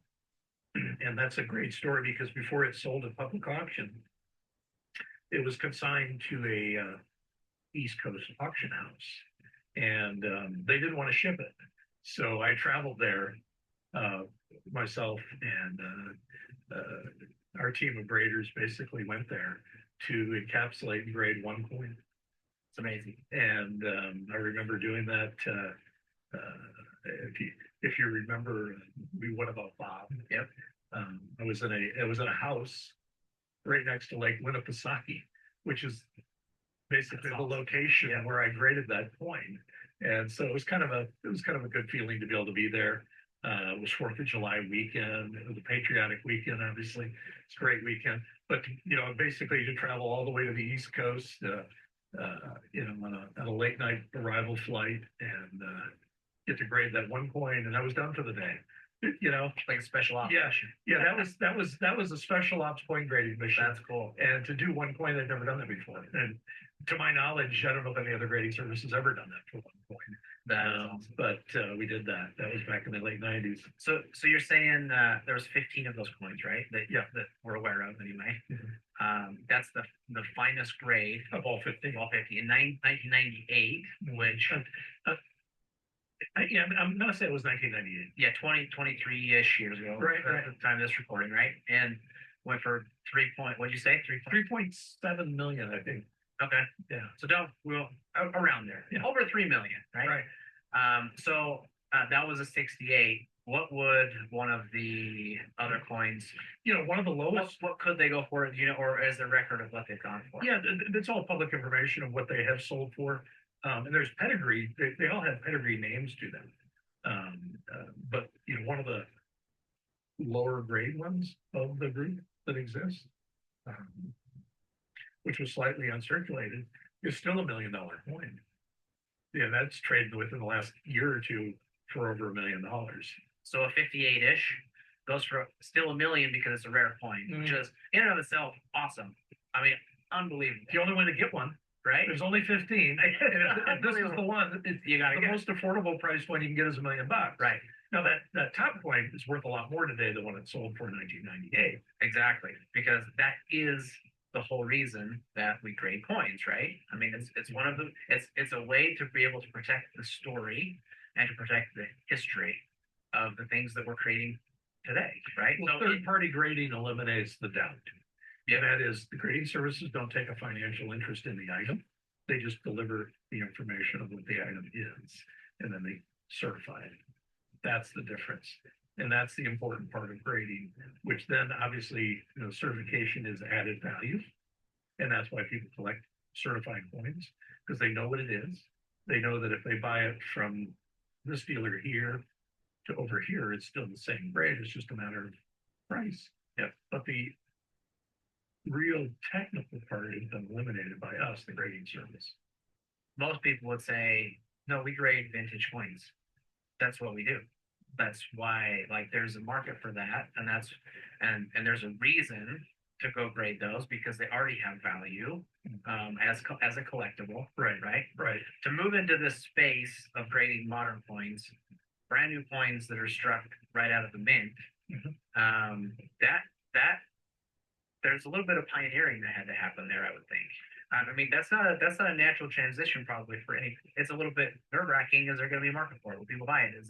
[SPEAKER 6] And that's a great story because before it sold at public auction, it was consigned to a East Coast auction house, and they didn't want to ship it. So I traveled there myself, and our team of graders basically went there to encapsulate and grade one coin.
[SPEAKER 7] It's amazing.
[SPEAKER 6] And I remember doing that. If you remember, What About Bob?
[SPEAKER 7] Yep.
[SPEAKER 6] I was in a house right next to Lake Winnipesaukee, which is basically the location where I graded that coin. And so it was kind of a good feeling to be able to be there. It was 4th of July weekend. It was a patriotic weekend, obviously. It's a great weekend. But, basically to travel all the way to the East Coast, on a late night arrival flight, and, get to grade that one coin, and I was done for the day. You know,
[SPEAKER 7] Like a special op.
[SPEAKER 6] yeah, yeah, that was a special ops coin grading mission.
[SPEAKER 7] That's cool.
[SPEAKER 6] And to do one coin, they've never done that before. And to my knowledge, I don't know if any other grading service has ever done that for one coin.
[SPEAKER 7] That is awesome.
[SPEAKER 6] But we did that. That was back in the late '90s.
[SPEAKER 7] So you're saying there was 15 of those coins, right? That we're aware of anyway. That's the finest grade
[SPEAKER 6] Of all 15.
[SPEAKER 7] of all 50 in 1998, which
[SPEAKER 6] Yeah, I'm gonna say it was 1998.
[SPEAKER 7] yeah, 23-ish years ago,
[SPEAKER 6] Right,
[SPEAKER 7] at
[SPEAKER 6] right.
[SPEAKER 7] the time of this recording, right? And went for what'd you say?
[SPEAKER 6] 3.7 million, I think.
[SPEAKER 7] Okay.
[SPEAKER 6] Yeah.
[SPEAKER 7] So around there.
[SPEAKER 6] Yeah.
[SPEAKER 7] Over 3 million, right?
[SPEAKER 6] Right.
[SPEAKER 7] So that was a 68. What would one of the other coins,
[SPEAKER 6] You know, one of the lowest.
[SPEAKER 7] what could they go for, you know, or as the record of what they've gone for?
[SPEAKER 6] Yeah, it's all public information of what they have sold for. And there's pedigree. They all have pedigree names to them. But you know, one of the lower grade ones of the group that exists, which was slightly uncirculated, is still $1 million coin. Yeah, that's traded within the last year or two for over $1 million.
[SPEAKER 7] So a 58-ish goes for still $1 million because it's a rare coin, which is in and of itself awesome. I mean, unbelievable,
[SPEAKER 6] The only way to get one.
[SPEAKER 7] right?
[SPEAKER 6] There's only 15. If this is the one,
[SPEAKER 7] You gotta
[SPEAKER 6] the
[SPEAKER 7] get it.
[SPEAKER 6] most affordable price one you can get is $1 million.
[SPEAKER 7] Right.
[SPEAKER 6] Now that top coin is worth a lot more today than when it sold for in 1998.
[SPEAKER 7] Exactly, because that is the whole reason that we grade coins, right? I mean, it's one of the it's a way to be able to protect the story and to protect the history of the things that we're creating today, right?
[SPEAKER 6] Well, third-party grading eliminates the doubt. Yeah, that is, the grading services don't take a financial interest in the item. They just deliver the information of what the item is, and then they certify it. That's the difference. And that's the important part of grading, which then obviously, you know, certification is added value. And that's why people collect certified coins, because they know what it is. They know that if they buy it from this dealer here to over here, it's still the same grade. It's just a matter of price. Yeah. But the real technical part has been eliminated by us, the grading service.
[SPEAKER 7] Most people would say, no, we grade vintage coins. That's what we do. That's why, like, there's a market for that, and and there's a reason to go grade those because they already have value as a collectible. Right. To move into this space of grading modern coins, brand new coins that are struck right out of the mint, that there's a little bit of pioneering that had to happen there, I would think. I mean, that's not a natural transition probably for any. It's a little bit nerve-wracking. Is there going to be a market for it? Will people buy it? Is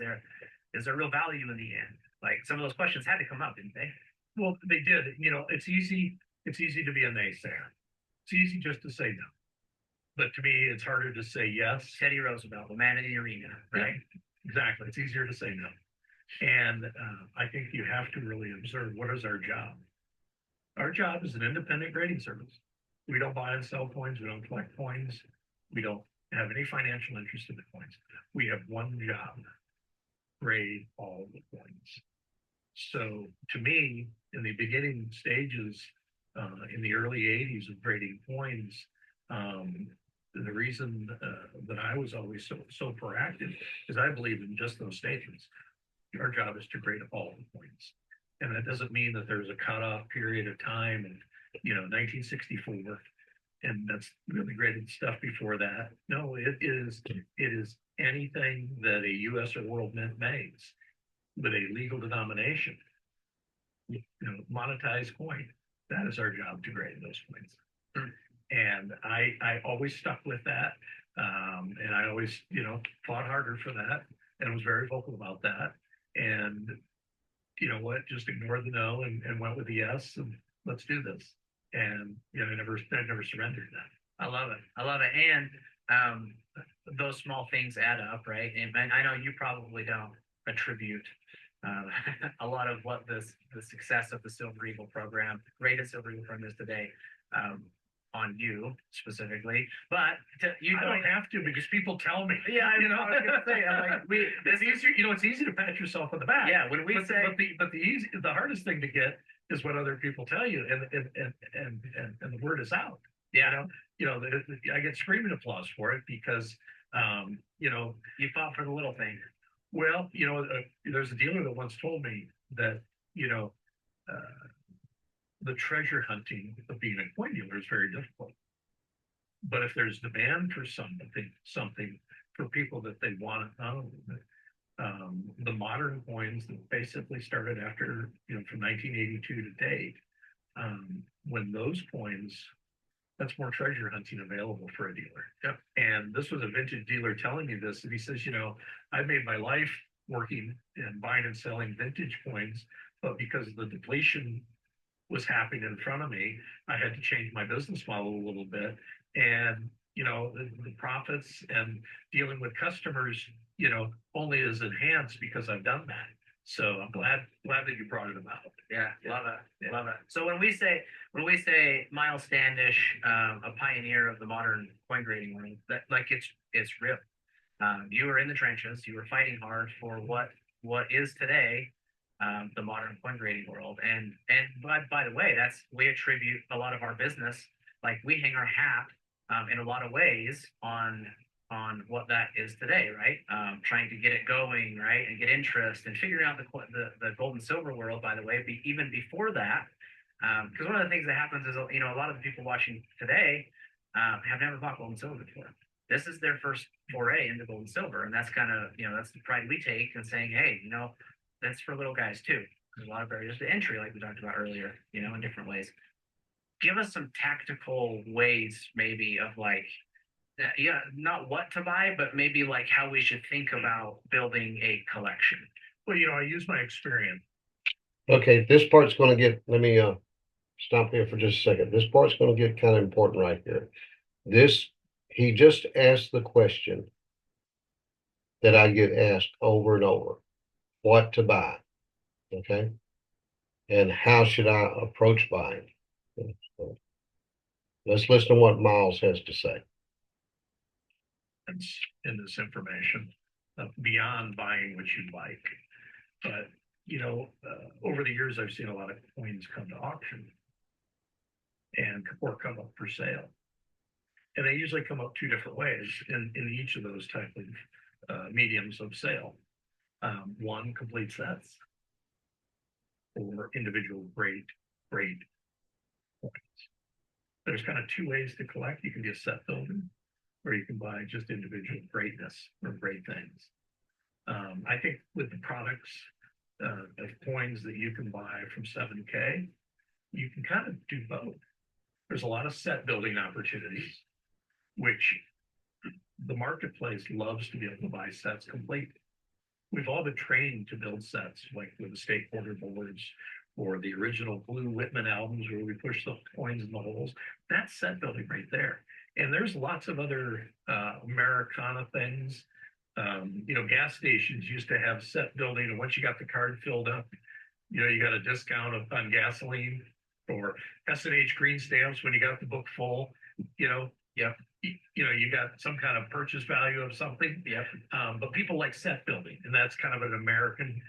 [SPEAKER 7] there real value in the end? Like, some of those questions had to come up, didn't they?
[SPEAKER 6] Well, they did. You know, it's easy to be a naysayer. It's easy just to say no. But to me, it's harder to say yes.
[SPEAKER 7] Teddy Roosevelt, the man in the arena, right?
[SPEAKER 6] Yeah, exactly. It's easier to say no. And I think you have to really observe, what is our job? Our job is an independent grading service. We don't buy and sell coins. We don't collect coins. We don't have any financial interest in the coins. We have one job: grade all the coins. So to me, in the beginning stages, in the early '80s of grading coins, the reason that I was always so proactive is I believe in just those statements. Our job is to grade all the coins. And that doesn't mean that there's a cutoff period of time and, you know, 1964, and that's really graded stuff before that. No, it is anything that a U.S. or world mint makes with a legal denomination, you know, monetized coin. That is our job, to grade those coins. And I always stuck with that. And I always, you know, fought harder for that and was very vocal about that. And you know what, just ignored the no and went with the yes, and let's do this. And you know, I never surrendered that.
[SPEAKER 7] I love it. And those small things add up, right? And I know you probably don't attribute a lot of what the success of the Silver Eagle program, greatest Silver Eagle program is today, on you specifically, but
[SPEAKER 6] I don't have to, because people tell me.
[SPEAKER 7] Yeah,
[SPEAKER 6] you know,
[SPEAKER 7] I was gonna say, I'm like,
[SPEAKER 6] it's easier. You know, it's easy to pat yourself on the back.
[SPEAKER 7] Yeah, when we say,
[SPEAKER 6] but the hardest thing to get is what other people tell you, and the word is out.
[SPEAKER 7] yeah,
[SPEAKER 6] I get screaming applause for it because, you know,
[SPEAKER 7] you fought for the little thing.
[SPEAKER 6] Well, there's a dealer that once told me that, uh, the treasure hunting of being a coin dealer is very difficult. But if there's demand for something for people that they want to own, the modern coins that basically started after, from 1982 to date, when those coins, that's more treasure hunting available for a dealer. Yep. And this was a vintage dealer telling me this, and he says, I made my life working and buying and selling vintage coins, but because the depletion was happening in front of me, I had to change my business model a little bit. And, the profits and dealing with customers, only is enhanced because I've done that. So I'm glad that you brought it about.
[SPEAKER 7] Yeah, love it, love it. So when we say Miles Standish, a pioneer of the modern coin grading world, that like it's real. You were in the trenches. You were fighting hard for what is today the modern coin grading world. And by the way, we attribute a lot of our business, like we hang our hat in a lot of ways on what that is today, right? Trying to get it going, right, and get interest and figuring out the gold and silver world. By the way, even before that, because one of the things that happens is a lot of the people watching today have never bought gold and silver before. This is their first foray into gold and silver, and that's kind of that's the pride we take in saying, hey, that's for little guys too. There's a lot of barriers to entry, like we talked about earlier, in different ways. Give us some tactical ways, maybe, of like, not what to buy, but maybe like how we should think about building a collection.
[SPEAKER 6] Well, I use my experience.
[SPEAKER 1] Okay, this part's going to get, let me stop here for just a second. This part's going to get kind of important right here. He just asked the question that I get asked over and over, what to buy, okay? And how should I approach buying? So let's listen to what Miles has to say.
[SPEAKER 6] In this information, beyond buying what you like. But, over the years, I've seen a lot of coins come to auction or come up for sale. And they usually come up two different ways in each of those type of mediums of sale. One, complete sets, or individual grade coins. There's kind of two ways to collect. You can be a set builder, or you can buy just individual greatness or great things. I think with the products of coins that you can buy from 7K, you can kind of do both. There's a lot of set building opportunities, which the marketplace loves to be able to buy sets complete. We've all been trained to build sets, like with the state quarter boards or the original Blue Whitman albums where we push the coins in the holes. That's set building right there. And there's lots of other Americana things. Gas stations used to have set building, and once you got the card filled up, you got a discount on gasoline, or S&H green stamps when you got the book full.
[SPEAKER 7] Yep.
[SPEAKER 6] You got some kind of purchase value of something.
[SPEAKER 7] Yep.
[SPEAKER 6] But people like set building, and that's kind of an American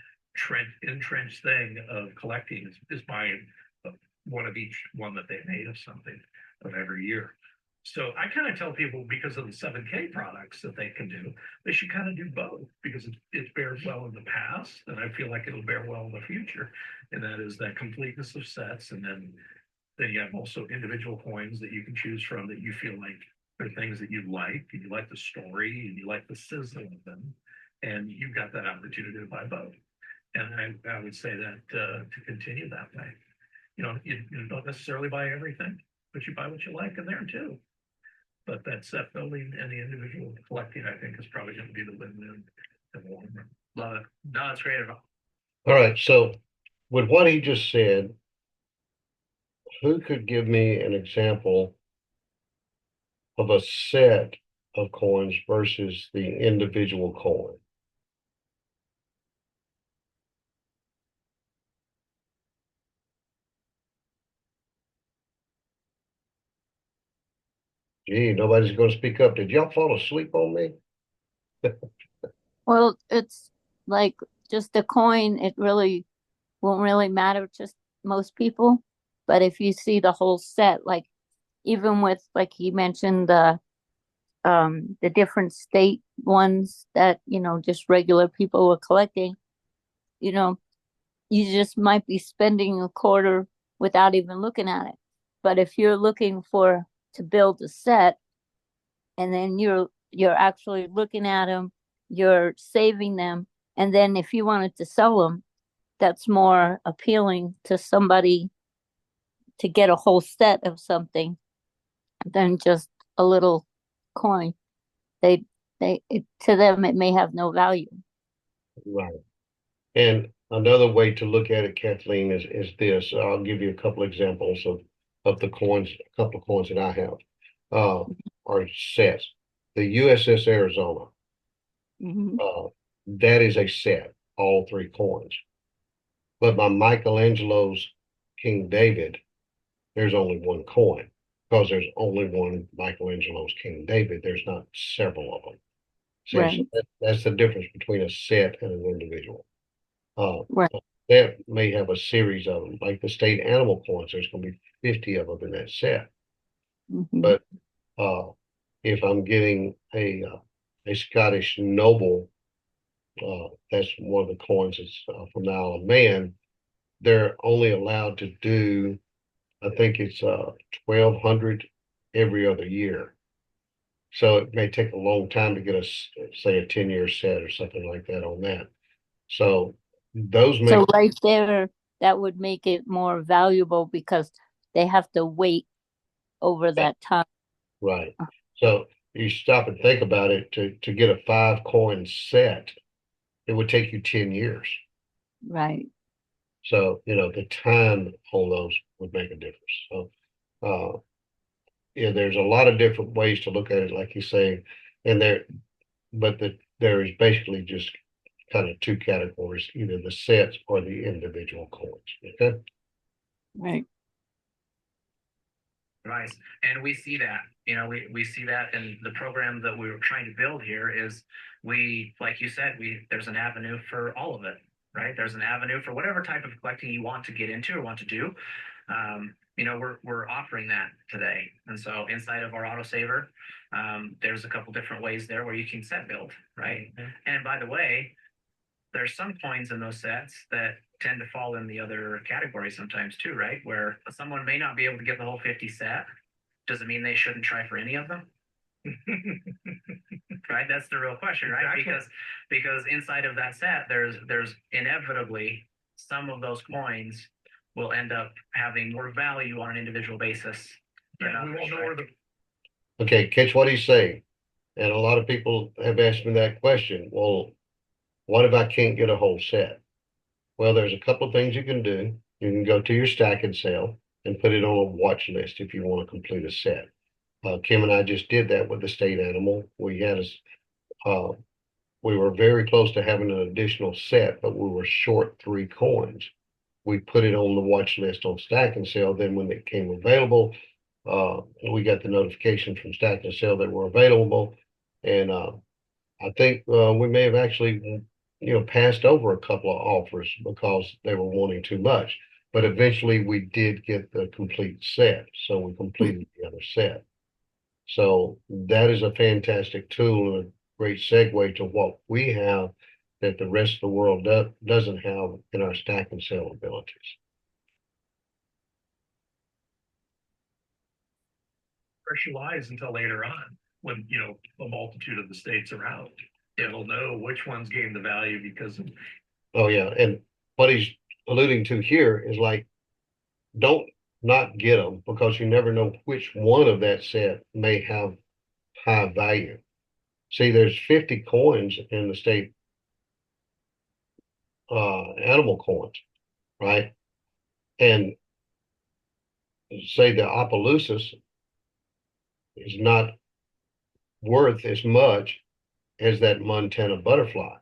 [SPEAKER 6] entrenched thing of collecting is buying one of each one that they made of something of every year. So I kind of tell people, because of the 7K products that they can do, they should kind of do both, because it's bared well in the past, and I feel like it'll bear well in the future. And that is that completeness of sets. And then you have also individual coins that you can choose from that you feel like are things that you like, and you like the story, and you like the sizzle of them. And you've got that opportunity to buy both. And I would say that to continue that way. You don't necessarily buy everything, but you buy what you like in there too. But that set building and the individual collecting, I think, is probably going to be the win-win in the long run.
[SPEAKER 7] Love it. No, it's great.
[SPEAKER 1] All right, so with what he just said, who could give me an example of a set of coins versus the individual coin? Gee, nobody's going to speak up. Did y'all fall asleep on me?
[SPEAKER 3] Well, it's like just a coin. It really won't really matter to most people. But if you see the whole set, like even with, like he mentioned, the the different state ones that, just regular people were collecting, you know, you just might be spending a quarter without even looking at it. But if you're looking for to build a set, and then you're actually looking at them, you're saving them, and then if you wanted to sell them, that's more appealing to somebody to get a whole set of something than just a little coin. They to them it may have no value.
[SPEAKER 1] Right. And another way to look at it, Kathleen, is this. I'll give you a couple examples of the coins, a couple of coins that I have, are sets. The USS Arizona,
[SPEAKER 3] Mm-hmm.
[SPEAKER 1] that is a set, all three coins. But my Michelangelo's King David, there's only one coin because there's only one Michelangelo's King David. There's not several of them. See, so
[SPEAKER 3] Right.
[SPEAKER 1] that's the difference between a set and an individual.
[SPEAKER 3] Right.
[SPEAKER 1] That may have a series of them, like the state animal coins. There's going to be 50 of them in that set.
[SPEAKER 3] Mm-hmm.
[SPEAKER 1] But if I'm getting a Scottish noble, that's one of the coins that's from the Isle of Man. They're only allowed to do, I think it's 1,200 every other year. So it may take a long time to get us, say, a 10-year set or something like that on that. So those
[SPEAKER 3] So
[SPEAKER 1] make
[SPEAKER 3] right there, that would make it more valuable because they have to wait over that time.
[SPEAKER 1] right. So you stop and think about it, to get a 5 coin set, it would take you 10 years.
[SPEAKER 3] Right.
[SPEAKER 1] So, the time on those would make a difference. So, yeah, there's a lot of different ways to look at it, like you say, and there is basically just kind of two categories, either the sets or the individual coins. Okay.
[SPEAKER 3] Right.
[SPEAKER 7] Nice. And we see that, we see that in the program that we were trying to build here is like you said, there's an avenue for all of it, right? There's an avenue for whatever type of collecting you want to get into or want to do. We're offering that today. And so inside of our autosaver, there's a couple different ways there where you can set build, right? Mm-hmm. And by the way, there's some coins in those sets that tend to fall in the other category sometimes too, right? Where someone may not be able to get the whole 50 set. Doesn't mean they shouldn't try for any of them. Right? That's the real question, right? Exactly. Because inside of that set, there's inevitably some of those coins will end up having more value on an individual basis.
[SPEAKER 6] Yeah, we won't know where
[SPEAKER 1] Okay, catch what he's saying. And a lot of people have asked me that question. Well, what if I can't get a whole set? Well, there's a couple of things you can do. You can go to your stack and sell and put it on a watch list if you want to complete a set. Kim and I just did that with the state animal. We were very close to having an additional set, but we were short 3 coins. We put it on the watch list on Stack and Sell. Then when it came available, we got the notification from Stack and Sell that were available. And I think we may have actually, passed over a couple of offers because they were wanting too much. But eventually we did get the complete set. So we completed the other set. So that is a fantastic tool and a great segue to what we have that the rest of the world doesn't have in our stack and sell abilities.
[SPEAKER 6] pressure lies until later on when, a multitude of the states are out. It'll know which ones gain the value because of.
[SPEAKER 1] Oh, yeah. And what he's alluding to here is like, don't not get them because you never know which one of that set may have high value. See, there's 50 coins in the state animal coins, right? And say the Opelousas is not worth as much as that Montana butterfly.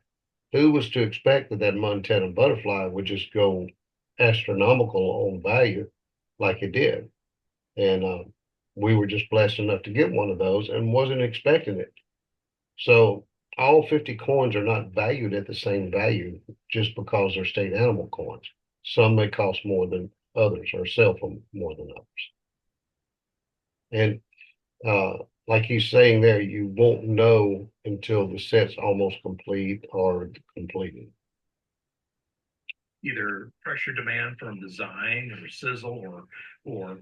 [SPEAKER 1] Who was to expect that Montana butterfly would just go astronomical on value like it did? And we were just blessed enough to get one of those and wasn't expecting it. So all 50 coins are not valued at the same value just because they're state animal coins. Some may cost more than others or sell for more than others. And like he's saying there, you won't know until the set's almost complete or completed.
[SPEAKER 6] Either pressure demand from design or sizzle or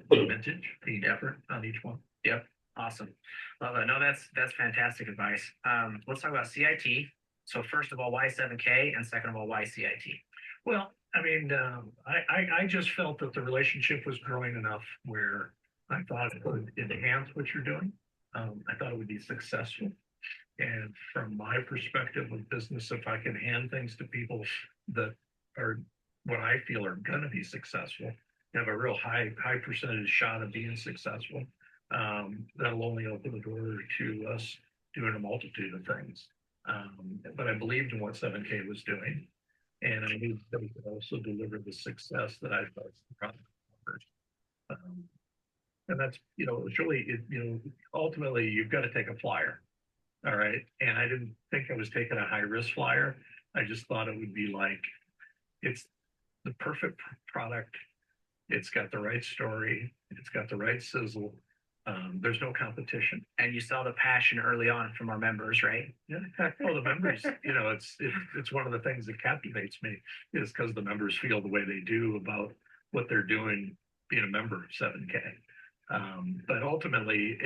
[SPEAKER 6] vintage be different on each one.
[SPEAKER 7] Yep. Awesome. Love it. No, that's fantastic advice. Let's talk about CIT. So first of all, why 7K? And second of all, why CIT?
[SPEAKER 6] Well, I mean, I just felt that the relationship was growing enough where I thought it would enhance what you're doing. I thought it would be successful. And from my perspective of business, if I can hand things to people that are what I feel are going to be successful, have a real high percentage shot of being successful, that'll only open the door to us doing a multitude of things. But I believed in what 7K was doing, and I knew that it could also deliver the success that I felt the product offers. And that's, it's really, ultimately you've got to take a flyer. All right. And I didn't think I was taking a high risk flyer. I just thought it would be like, it's the perfect product. It's got the right story. It's got the right sizzle. There's no competition.
[SPEAKER 7] And you saw the passion early on from our members, right?
[SPEAKER 6] Yeah, well, the members, it's one of the things that captivates me is because the members feel the way they do about what they're doing being a member of 7K. But ultimately,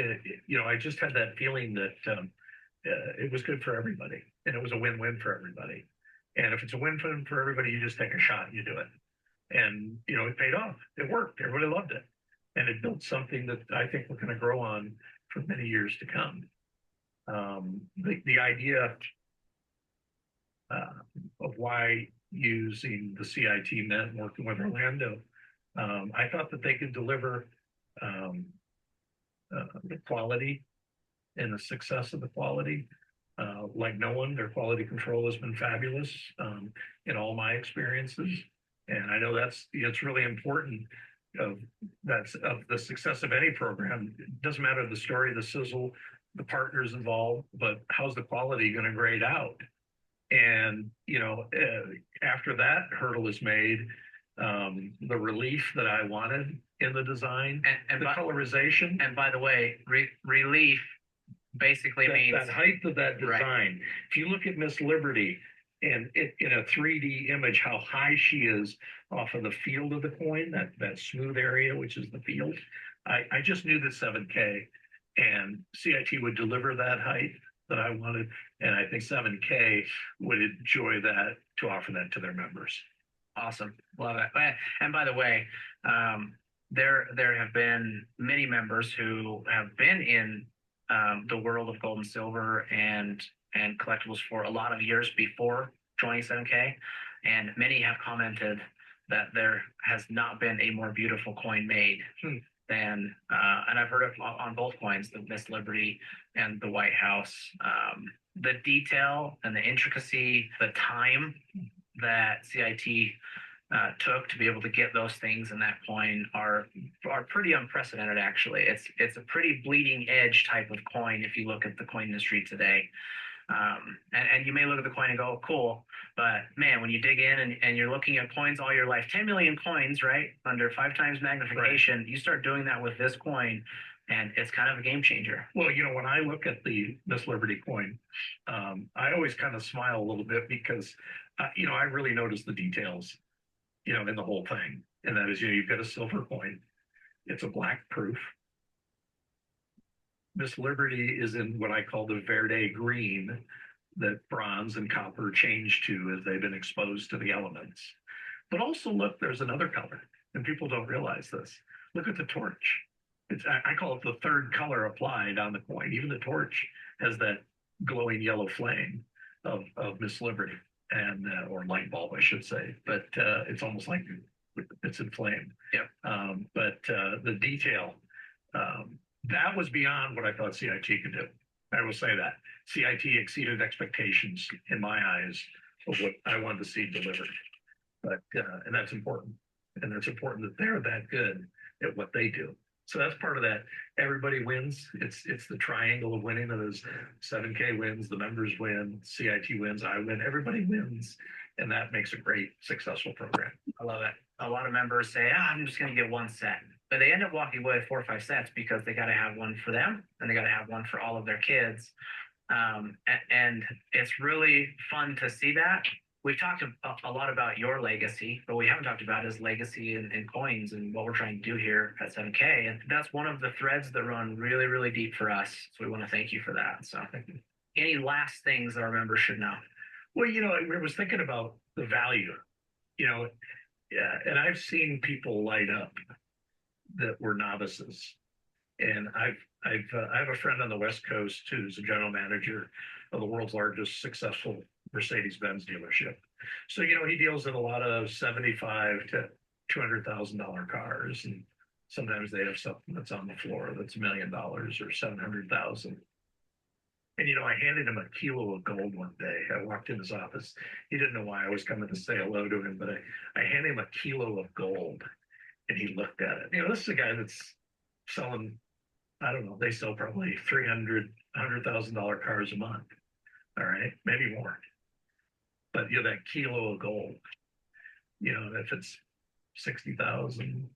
[SPEAKER 6] I just had that feeling that it was good for everybody, and it was a win-win for everybody. And if it's a win-win for everybody, you just take a shot and you do it. And it paid off. It worked. Everybody loved it, and it built something that I think we're going to grow on for many years to come. The idea of why using the CIT meant working with Orlando, I thought that they could deliver the quality and the success of the quality like no one. Their quality control has been fabulous in all my experiences, and I know it's really important of the success of any program. It doesn't matter the story, the sizzle, the partners involved, but how's the quality going to grade out? And after that hurdle is made, the relief that I wanted in the design and the colorization.
[SPEAKER 7] And by the way, relief basically means
[SPEAKER 6] that height of that design. Right. If you look at Miss Liberty and in a 3D image, how high she is off of the field of the coin, that smooth area, which is the field, I just knew that 7K and CIT would deliver that height that I wanted, and I think 7K would enjoy that to offer that to their members.
[SPEAKER 7] Awesome. Love it. And by the way, there have been many members who have been in the world of gold and silver and collectibles for a lot of years before joining 7K, and many have commented that there has not been a more beautiful coin made than, and I've heard it on both coins, the Miss Liberty and the White House. The detail and the intricacy, the time that CIT took to be able to get those things in that coin are pretty unprecedented. Actually, it's a pretty bleeding edge type of coin if you look at the coin industry today. And you may look at the coin and go, cool, but man, when you dig in and you're looking at coins all your life, 10 million coins, right, under 5 times magnification, right. You start doing that with this coin, and it's kind of a game changer.
[SPEAKER 6] Well, when I look at the Miss Liberty coin, I always kind of smile a little bit because, I really notice the details, in the whole thing. And that is, you've got a silver coin. It's a black proof. Miss Liberty is in what I call the Verde green that bronze and copper change to as they've been exposed to the elements. But also look, there's another color, and people don't realize this. Look at the torch. I call it the third color applied on the coin. Even the torch has that glowing yellow flame of Miss Liberty, and or light bulb, I should say. But it's almost like it's inflamed.
[SPEAKER 7] Yeah.
[SPEAKER 6] But the detail, that was beyond what I thought CIT could do. I will say that. CIT exceeded expectations in my eyes of what I wanted to see delivered. But and that's important. And it's important that they're that good at what they do. So that's part of that. Everybody wins. It's the triangle of winning. It is 7K wins, the members win, CIT wins, I win. Everybody wins. And that makes a great, successful program.
[SPEAKER 7] I love it. A lot of members say, I'm just going to get one set. but they end up walking away with 4 or 5 sets because they got to have one for them and they got to have one for all of their kids. And it's really fun to see that. We've talked a lot about your legacy, but we haven't talked about his legacy in coins and what we're trying to do here at 7K. And that's one of the threads that run really, really deep for us. So we want to thank you for that. So any last things that our members should know?
[SPEAKER 6] Well, I was thinking about the value, yeah, and I've seen people light up that were novices. And I have a friend on the West Coast who's a general manager of the world's largest successful Mercedes-Benz dealership. So, he deals in a lot of 75 to $200,000 cars. And sometimes they have something that's on the floor that's $1 million or 700,000. And, I handed him a kilo of gold one day. I walked in his office. He didn't know why I was coming to say hello to him, but I handed him a kilo of gold and he looked at it. This is a guy that's selling, I don't know, they sell probably $100,000 cars a month. All right, maybe more. But that kilo of gold, if it's $60,000,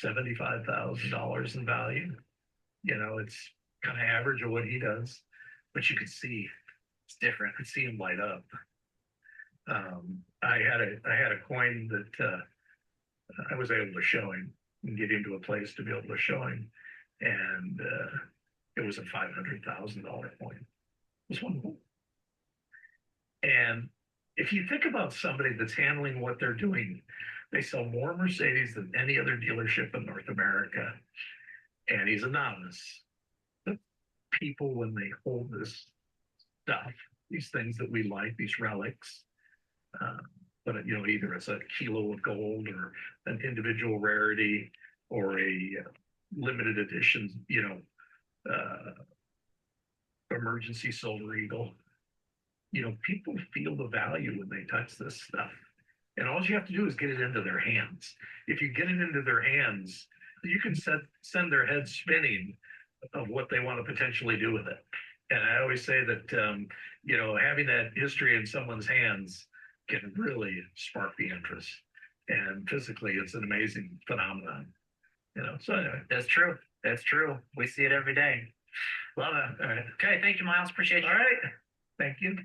[SPEAKER 6] $75,000 in value, it's kind of average of what he does. But you could see it's different. I could see him light up. I had a coin that I was able to show him and get him to a place to be able to show him, and it was a $500,000 coin. It was wonderful. And if you think about somebody that's handling what they're doing, they sell more Mercedes than any other dealership in North America, and he's a novice. But people, when they hold this stuff, these things that we like, these relics, but either it's a kilo of gold or an individual rarity or a limited edition, emergency silver eagle. People feel the value when they touch this stuff. And all you have to do is get it into their hands. If you get it into their hands, you can send their heads spinning of what they want to potentially do with it. And I always say that, having that history in someone's hands can really spark the interest. And physically, it's an amazing phenomenon. So anyway.
[SPEAKER 7] That's true. That's true. We see it every day. Love it. All right. Okay. Thank you, Miles. Appreciate you.
[SPEAKER 6] All right. Thank you.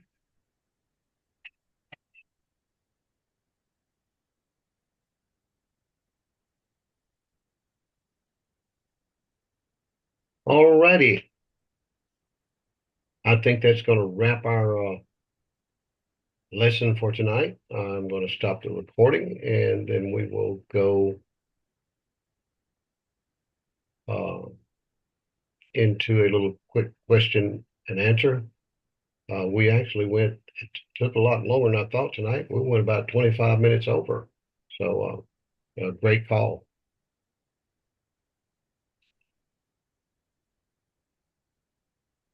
[SPEAKER 1] All righty. I think that's going to wrap our lesson for tonight. I'm going to stop the recording and then we will go into a little quick question and answer. We actually it took a lot longer than I thought tonight. We went about 25 minutes over. So, great call.